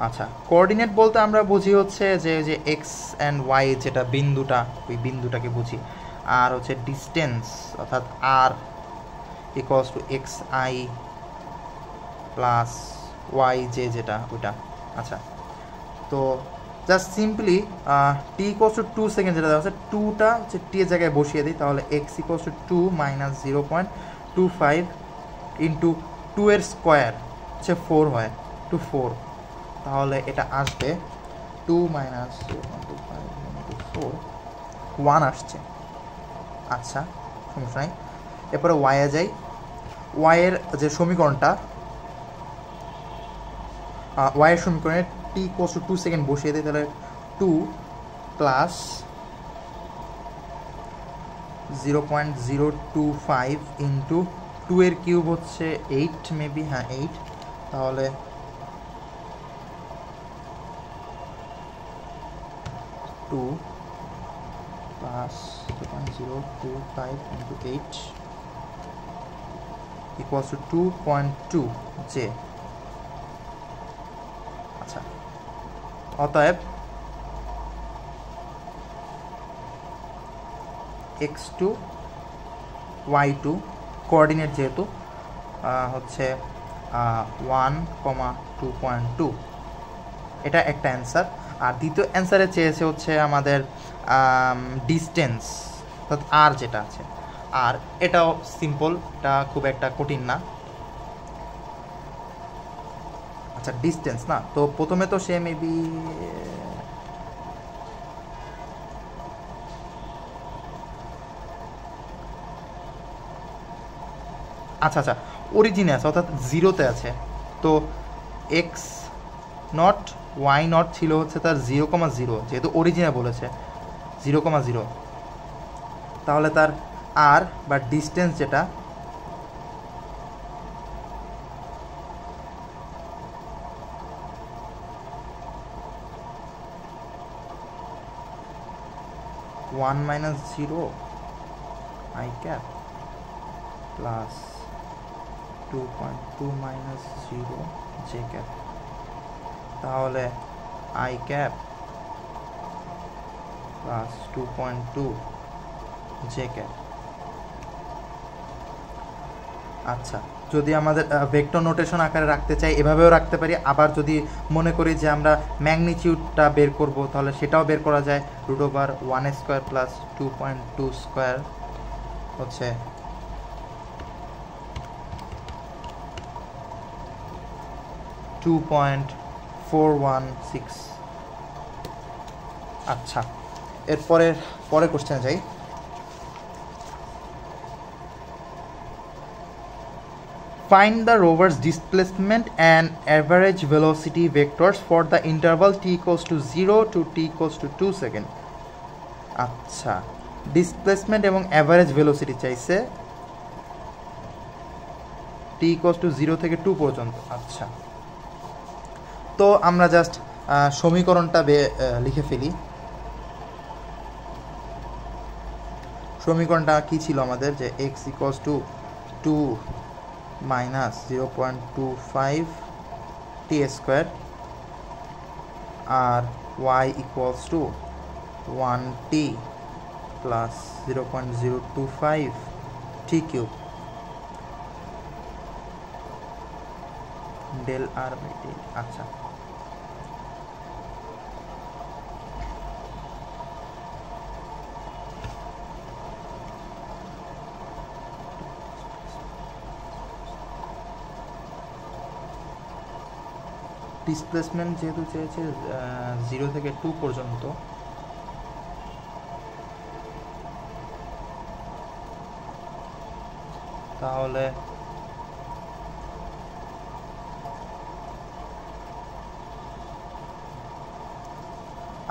আচ্ছা, কোঅর্ডিনেট বলতে আমরা বুঝি হচ্ছে যে এক্স অ্যান্ড ওয়াই যেটা বিন্দুটা, ওই বিন্দুটাকে বুঝি, আর হচ্ছে ডিস্টেন্স অর্থাৎ r equals to x i plus y j যেটা ওইটা। আচ্ছা, তো just simply t equals to 2 second যেটা দেওয়া আছে, 2টা হচ্ছে টি এর জায়গায় বসিয়ে দিই, তাহলে x equals to 2 minus 0.25 into 2 এর স্কোয়ার হচ্ছে 4 হয়, 4, তাহলে এটা আসবে 2 মাইনাস 0.25 ইন্টু 4, 1 আসছে। আচ্ছা, সমস্যা নাই। এরপরে ওয়াইয়ে যাই, ওয়াইয়ের যে সমীকরণটা, ওয়াইয়ের সমীকরণে টি ইকুয়ালস টু 2 সেকেন্ড বসিয়ে দিই, তাহলে 2 প্লাস 0.025 ইন্টু 2 এর কিউব হচ্ছে 8 মেবি, হ্যাঁ 8, তাহলে 2 plus 0.025 into 8 equals two 2.2 J. আচ্ছা, অতএব x2 y2 কোঅর্ডিনেট যেহেতু হচ্ছে 1,2.2, এটা একটা অ্যান্সার। আর দ্বিতীয় অ্যান্সারে চেয়েছে হচ্ছে আমাদের ডিস্টেন্স, অর্থাৎ আর যেটা আছে, আর এটাও সিম্পল, এটা খুব একটা কঠিন না। আচ্ছা, ডিস্টেন্স না, তো প্রথমে তো সে মেবি আচ্ছা অরিজিনে আছে, অর্থাৎ 0-তে আছে, তো এক্স নট ওয়াই নট ছিল হচ্ছে তার 0,0, যেহেতু অরিজিনে বলেছে 0,0, তাহলে তার আর বা ডিস্টেন্স যেটা 1 minus 0 I cap plus 2.2 minus 0 j cap, তাহলে I cap plus 2.2 j cap। আচ্ছা, যদি আমাদের ভেক্টর নোটেশন আকারে রাখতে চাই এভাবেও রাখতে পারি, আবার যদি মনে করি যে আমরা ম্যাগনিটিউডটা বের করব তাহলে সেটাও বের করা যায়। √1 স্কোয়ার প্লাস 2.2 স্কোয়ার হচ্ছে 2.416। আচ্ছা, এরপরে কোশ্চেনে যাই। Find the rover's displacement and average velocity vectors for the interval t equals to 0 to t equals to 2 second. আচ্ছা, ডিসপ্লেসমেন্ট এবং অ্যাভারেজ ভেলোসিটি চাইছে t equals to 0 থেকে 2 পর্যন্ত। আচ্ছা, তো আমরা জাস্ট সমীকরণটা লিখে ফেলি। সমীকরণটা কি ছিল আমাদের, যে x equals to 2 minus 0.25 t square আর y equals to 1t plus 0.025 t cube del r by t। আচ্ছা, ডিসপ্লেসমেন্ট যেহেতু চেয়েছে 0 থেকে 2 পর্যন্ত, তাহলে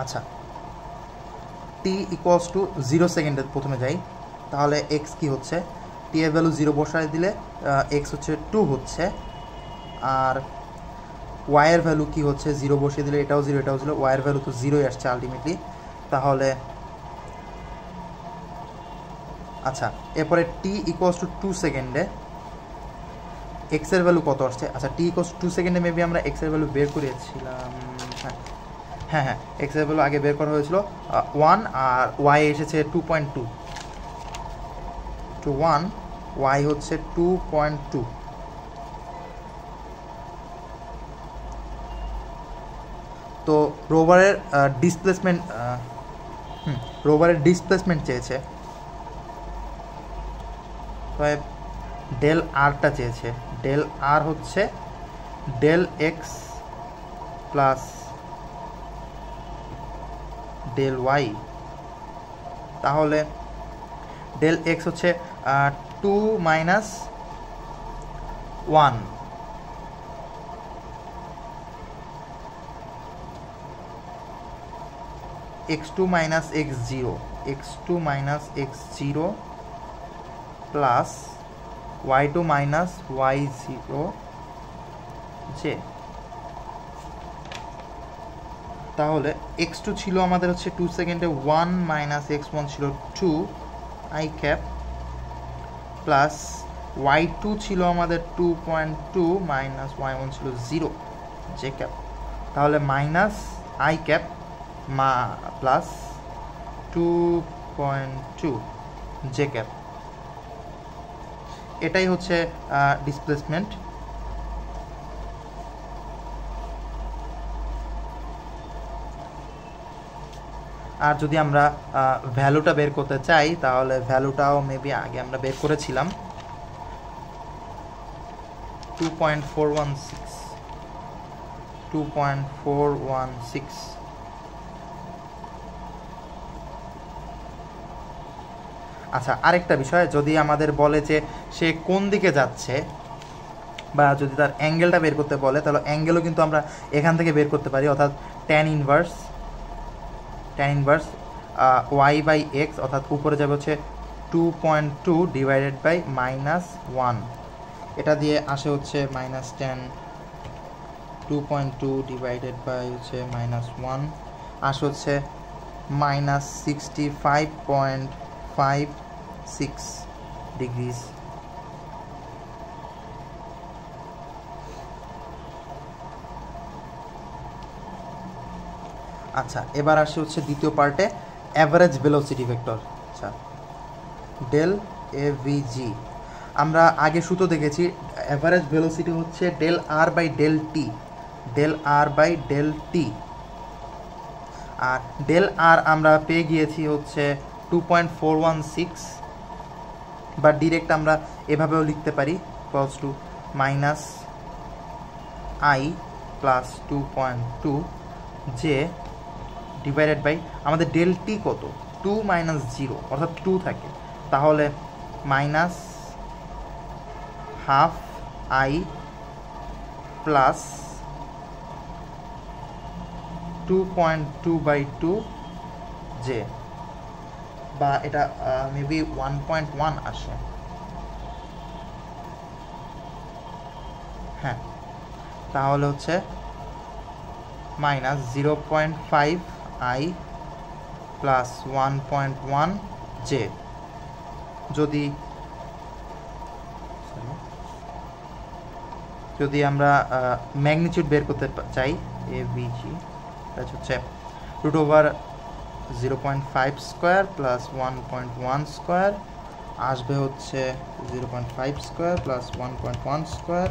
আচ্ছা t ইকুয়ালস টু 0 সেকেন্ডে প্রথমে যাই, তাহলে x কি হচ্ছে, t এর ভ্যালু 0 বসায় দিলে x হচ্ছে 2 হচ্ছে, আর y এর ভ্যালু কি হচ্ছে 0 বসিয়ে দিলে এটাও 0 এটাও 0, y এর ভ্যালু তো 0ই আসছে আলটিমেটলি। তাহলে আচ্ছা, এরপরে t ইকুয়ালস টু 2 সেকেন্ডে x এর ভ্যালু কত আসছে। আচ্ছা, t ইকুয়ালস টু 2 সেকেন্ডে মেবি আমরা x এর ভ্যালু বের করেছিলাম। হ্যাঁ, x এর ভ্যালু আগে বের করা হয়েছিল 1, আর y এসেছে 2.2 to 1, y হচ্ছে 2.2। তো রোভারের ডিসপ্লেসমেন্ট চেয়েছে, তবে ডেল আরটা চেয়েছে। ডেল আর হচ্ছে del x plus del y, তাহলে ডেল এক্স হচ্ছে 2 minus 1 x2 minus x0 x2 minus x0 plus y2 minus y0 j। তাহলে x2 ছিল আমাদের হচ্ছে 2 সেকেন্ডে 1 minus x1 ছিল 2 I cap প্লাস y2 ছিল আমাদের 2.2 minus y1 ছিল 0 j cap, তাহলে minus I cap plus 2.2 j cap, এটাই হচ্ছে ডিসপ্লেসমেন্ট। আর যদি আমরা ভ্যালুটা বের করতে চাই তাহলে ভ্যালুটাও মেবি আগে আমরা বের করেছিলাম 2.416। আচ্ছা, আরেকটা বিষয়, যদি আমাদের বলে যে সে কোন দিকে যাচ্ছে বা যদি তার অ্যাঙ্গেলটা বের করতে বলে তাহলে অ্যাঙ্গেলও কিন্তু আমরা এখান থেকে বের করতে পারি, অর্থাৎ tan inverse y by x, অর্থাৎ উপরে যাবে হচ্ছে 2.2 ডিভাইডেড বাই -1, এটা দিয়ে আসে হচ্ছে -10, 2.2 ডিভাইডেড বাই হচ্ছে -1 আসে হচ্ছে minus 65.56 degrees. আচ্ছা, এবার আসে হচ্ছে দ্বিতীয় পার্টে অ্যাভারেজ ভেলোসিটি ভেক্টর। আচ্ছা, ডেল এভিজি আমরা আগে সূত্র দেখেছি, অ্যাভারেজ ভেলোসিটি হচ্ছে del r by del t, del r by del t. আর ডেল আর আমরা পেয়ে গিয়েছি হচ্ছে 2.416, বা ডিরেক্ট আমরা এভাবেও লিখতে পারি, equals to minus i plus 2.2 j divided by আমাদের ডেল টি কত, 2 মাইনাস 0 অর্থাৎ 2 থাকে, তাহলে minus half i plus 2.2/2 j, বা এটা মেবি 1.1 আসে। হ্যাঁ, তাহলে হচ্ছে মাইনাস 0.5 আই প্লাস 1.1 জে। যদি আমরা ম্যাগনিটিউড বের করতে চাই, এভিজি হচ্ছে root over 0.5 square plus 1.1 square আসবে হচ্ছে 0.5 স্কোয়ার প্লাস 1.1 স্কোয়ার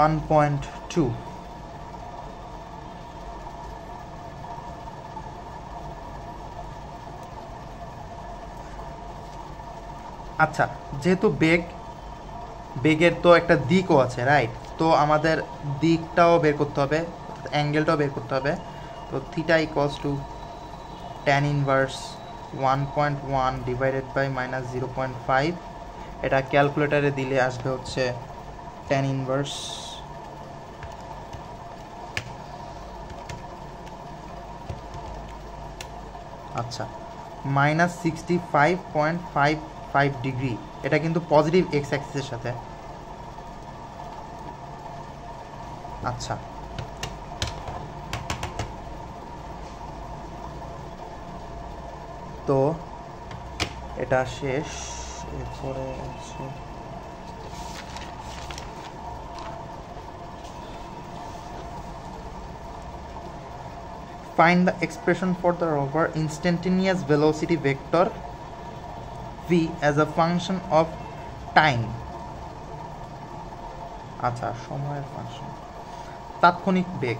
1.2। আচ্ছা, যেহেতু বেগের তো একটা দিকও আছে, রাইট? তো আমাদের দিকটাও বের করতে হবে, অ্যাঙ্গেলটাও বের করতে হবে। তো theta equals to tan inverse 1.1 divided by minus 0.5, এটা ক্যালকুলেটারে দিলে আসবে হচ্ছে tan ইনভার্স আচ্ছা মাইনাস 65.55 ডিগ্রি। এটা কিন্তু পজিটিভ এক্স অ্যাক্সিসের সাথে। আচ্ছা, তো এটা শেষ। এরপরে আছে find the expression for the rover instantaneous velocity vector v as a function of time। আচ্ছা, সময়ের ফাংশন, তাৎক্ষণিক বেগ।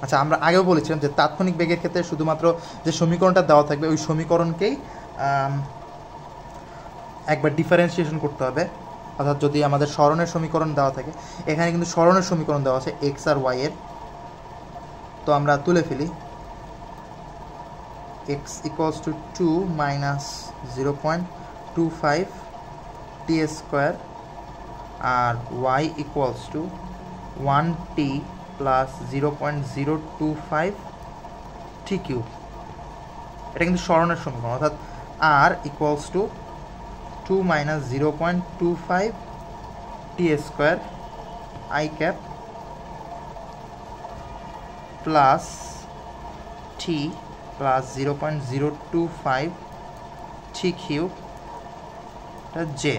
আচ্ছা, আমরা আগেও বলেছিলাম যে তাৎক্ষণিক বেগের ক্ষেত্রে শুধুমাত্র যে সমীকরণটা দেওয়া থাকবে ওই সমীকরণকেই একবার ডিফারেন্সিয়েশন করতে হবে। অর্থাৎ যদি আমাদের স্মরণের সমীকরণ দেওয়া থাকে, এখানে কিন্তু স্মরণের সমীকরণ দেওয়া আছে এক্স আর ওয়াই এর, তো আমরা তুলে ফেলি। X equals to 2 minus 0.25 t square, আর y equals to 1t plus 0.025 t cube. এটা কিন্তু স্মরণের সমীকরণ, অর্থাৎ r equals to 2 minus 0.25 t square i cap plus t plus 0.025 t cube j.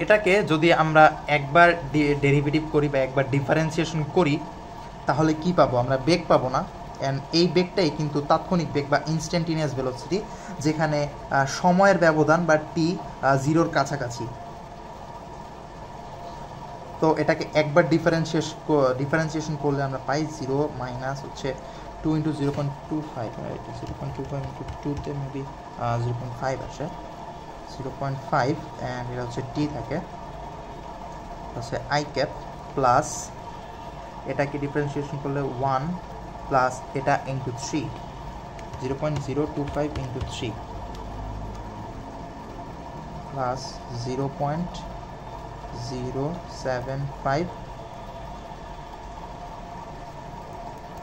এটাকে যদি আমরা একবার ডেরিভেটিভ করি বা একবার ডিফারেন্সিয়েশন করি, তাহলে কি পাবো? আমরা বেগ পাবো না। অ্যান্ড এই বেগটাই কিন্তু তাৎক্ষণিক বেগ বা ইনস্ট্যান্টেনিয়াস ভেলোসিটি, যেখানে সময়ের ব্যবধান বা টি 0-র কাছাকাছি। তো এটাকে একবার ডিফারেন্সিয়েশন করলে আমরা পাই 0 মাইনাস হচ্ছে 2 ইন্টু 0.25, রাইট? 0.25 ইন্টু 2তে মেবি 0.5 আসে, 0.5, অ্যান্ড এটা হচ্ছে টি থাকে, হচ্ছে আই ক্যাপ প্লাস এটাকে ডিফারেন্সিয়েশন করলে 1 প্লাস এটা into 3, 0.025 into 3 plus 0.075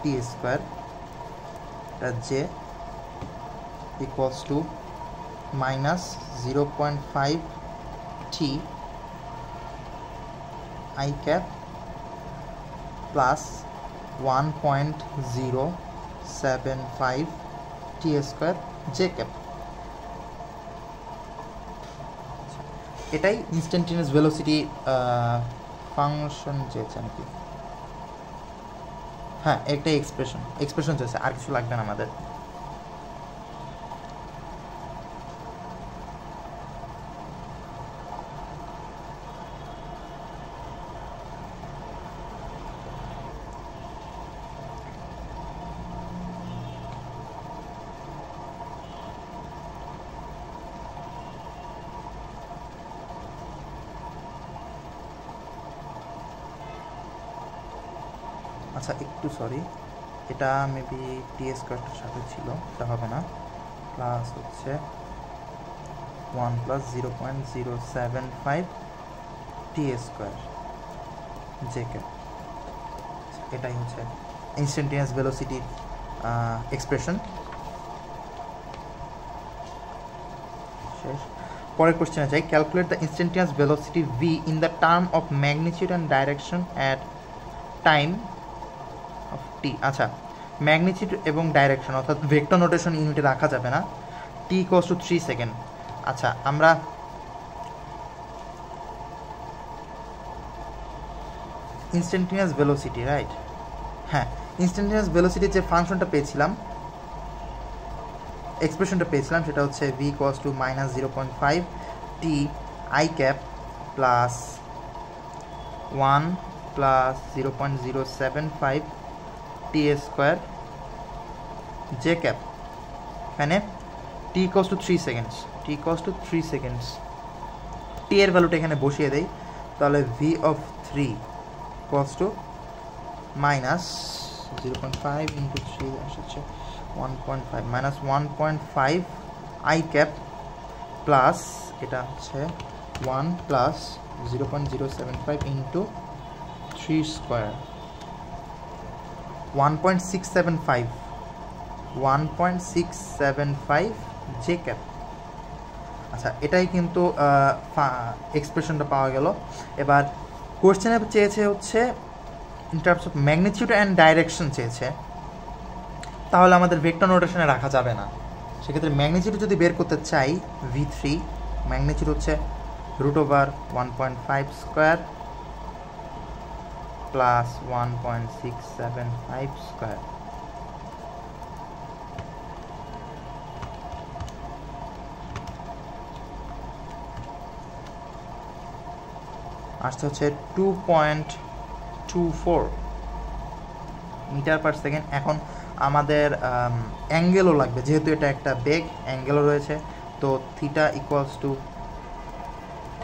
t square J equals to minus 0.5 t i cap plus 1.075 T square j cap. এটাই ইনস্ট্যান্টেনিয়াস ভেলোসিটি ফাংশন চেয়েছে নাকি? হ্যাঁ, একটাই এক্সপ্রেশন চেয়েছে, আর কিছু লাগবে না আমাদের। আচ্ছা, একটু সরি, এটা মেবি টি স্কোয়ারটার সাথে ছিল, এটা হবে না। প্লাস হচ্ছে 1 plus 0.075 t square j cap. এটাই হচ্ছে ইনস্ট্যান্টেনিয়াস ভেলোসিটির এক্সপ্রেশন। শেষ। পরের কোশ্চেনে যাই। Calculate the instantaneous velocity v in the term of magnitude and direction at time of t. আচ্ছা, ম্যাগনিটিউড এবং ডাইরেকশন অর্থাৎ ভেক্টর নোটেশন ইউনিটে রাখা যাবে না। T equals to 3 second. আচ্ছা, আমরা ইনস্ট্যান্টেনিয়াস ভেলোসিটি, রাইট? হ্যাঁ, ইনস্ট্যান্টেনিয়াস ভেলোসিটির যে ফাংশনটা পেয়েছিলাম, এক্সপ্রেশনটা পেয়েছিলাম, সেটা হচ্ছে v equals to -0.5 t i cap plus 1 plus 0.075 t square j cap. এখানে t equals to 3 seconds, t equals to 3 seconds. T এর ভ্যালুটা এখানে বসিয়ে দেই, তাহলে v of 3 equals to -0.5 into 3 আসছে 1.5 মাইনাস 1.5 আই ক্যাপ প্লাস এটা হচ্ছে 1 plus 0.075 into 3 square 1.675 J cap. আচ্ছা, এটাই কিন্তু এক্সপ্রেশনটা পাওয়া গেল। এবার কোশ্চেনে চেয়েছে হচ্ছে in terms of magnitude and direction চেয়েছে, তাহলে আমাদের ভেক্টর নোটেশনে রাখা যাবে না। সেক্ষেত্রে ম্যাগনিটিউড যদি বের করতে চাই, V3 ম্যাগনিটিউড হচ্ছে √1.5 স্কোয়ার প্লাস 1.675 স্কোয়ার। আসতে হচ্ছে 2.24 মিটার পার সেকেন্ড। এখন আমাদের অ্যাঙ্গেলও লাগবে, যেহেতু এটা একটা বেগ, অ্যাঙ্গেলও রয়েছে। তো theta equals to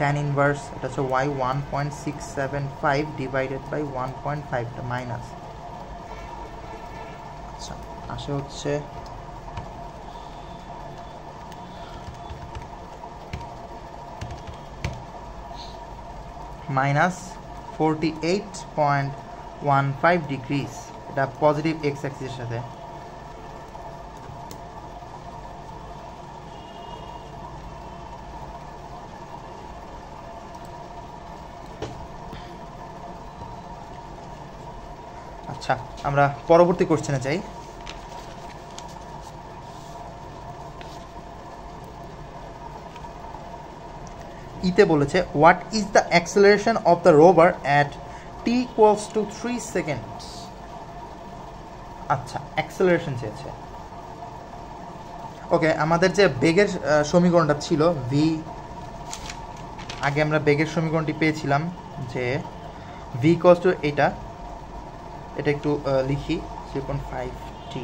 tan inverse, এটা হচ্ছে y 1.675 ডিভাইডেড বাই 1.5 মাইনাস। আচ্ছা, আসে হচ্ছে -48.15 ডিগ্রিজ। এটা পজিটিভ এক্স অ্যাক্সিসের সাথে। আচ্ছা, আমরা পরবর্তী কোশ্চেনে যাই। ইতে বলেছে what is the acceleration of the rover at t equals to 3 seconds. আচ্ছা, অ্যাক্সেলারেশন চেয়েছে। ওকে, আমাদের যে বেগের সমীকরণটা ছিল ভি, আগে আমরা বেগের সমীকরণটি পেয়েছিলাম যে ভি ইকুয়ালস টু এটা একটু লিখি 0.5 T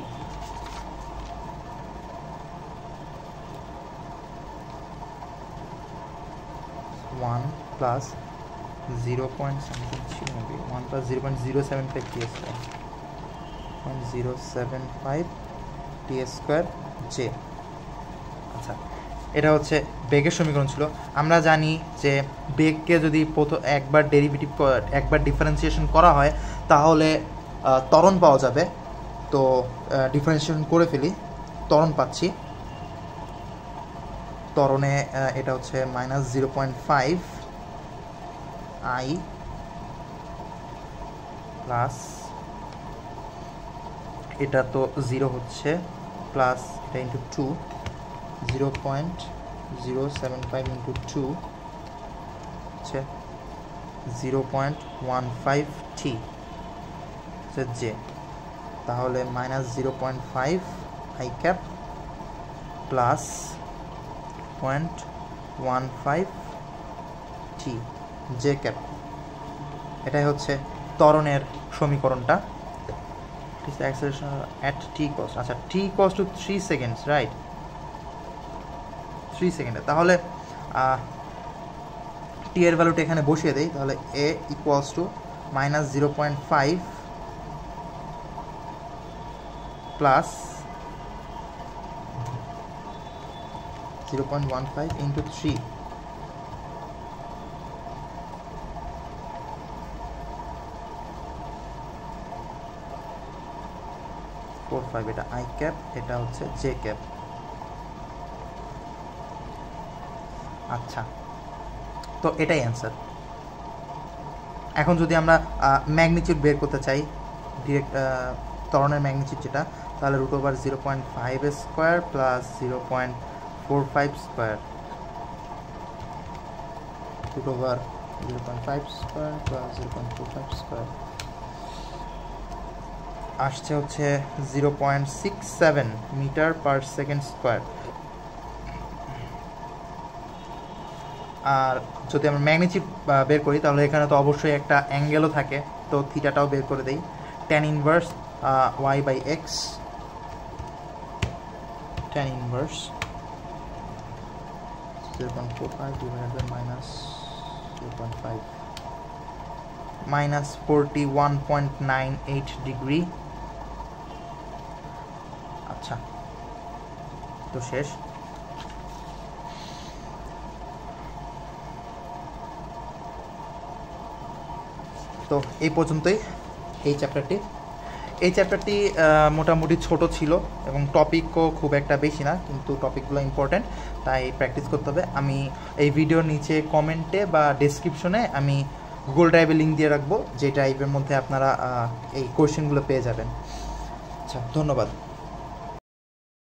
one plus 0.075 t square 0.075 t square J. আচ্ছা, এটা হচ্ছে বেগের সমীকরণ ছিল। আমরা জানি যে বেগকে যদি একবার ডিফারেন্সিয়েশন করা হয় তাহলে ত্বরণ পাওয়া যাবে। তো ডিফারেন্সিয়েশন করে ফেলি, ত্বরণ পাচ্ছি। ত্বরণে এটা হচ্ছে -0.5 আই প্লাস এটা তো 0 হচ্ছে প্লাস এটা ইন্টু 2 0.075 ইন্টু 2 হচ্ছে 0.15 t হচ্ছে j, তাহলে minus 0.5 i cap plus 0.15 t j cap. এটাই হচ্ছে ত্বরণের সমীকরণটা। acceleration at t cost, আচ্ছা t cost to 3 seconds, right, 3 সেকেন্ডে। তাহলে t এর ভ্যালুটা এখানে বসিয়ে দেই, তাহলে a equals to minus 0.5 plus 0.15 into 3 4.5, এটা i ক্যাপ, এটা হচ্ছে j ক্যাপ। আচ্ছা, তো এটাই অ্যান্সার। এখন যদি আমরা ম্যাগনিটিউড বের করতে চাই, ডিরেক্ট ত্বরণের ম্যাগনিটিউড যেটা, তাহলে root over 0.5 square plus 0.45 square, root over 0.5 square plus 0.45 square আসছে হচ্ছে 0.67 মিটার পার সেকেন্ড স্কোয়ার। আর যদি আমরা ম্যাগনিটিউড বের করি তাহলে এখানে তো অবশ্যই একটা অ্যাঙ্গেলও থাকে, তো থিটাটাও বের করে দেই। tan inverse y by x, tan inverse 0.45 divided by minus 0.5 minus 41.98 degree. আচ্ছা, তো শেষ। তো এই পর্যন্তই এই চ্যাপ্টারটি। মোটামুটি ছোট ছিল এবং টপিকও খুব একটা বেশি না, কিন্তু টপিকগুলো ইম্পর্ট্যান্ট, তাই প্র্যাকটিস করতে হবে। আমি এই ভিডিওর নিচে কমেন্টে বা ডেসক্রিপশনে আমি গুগল ড্রাইভে লিঙ্ক দিয়ে রাখবো, যে ড্রাইভের মধ্যে আপনারা এই কোয়েশ্চেনগুলো পেয়ে যাবেন। আচ্ছা, ধন্যবাদ।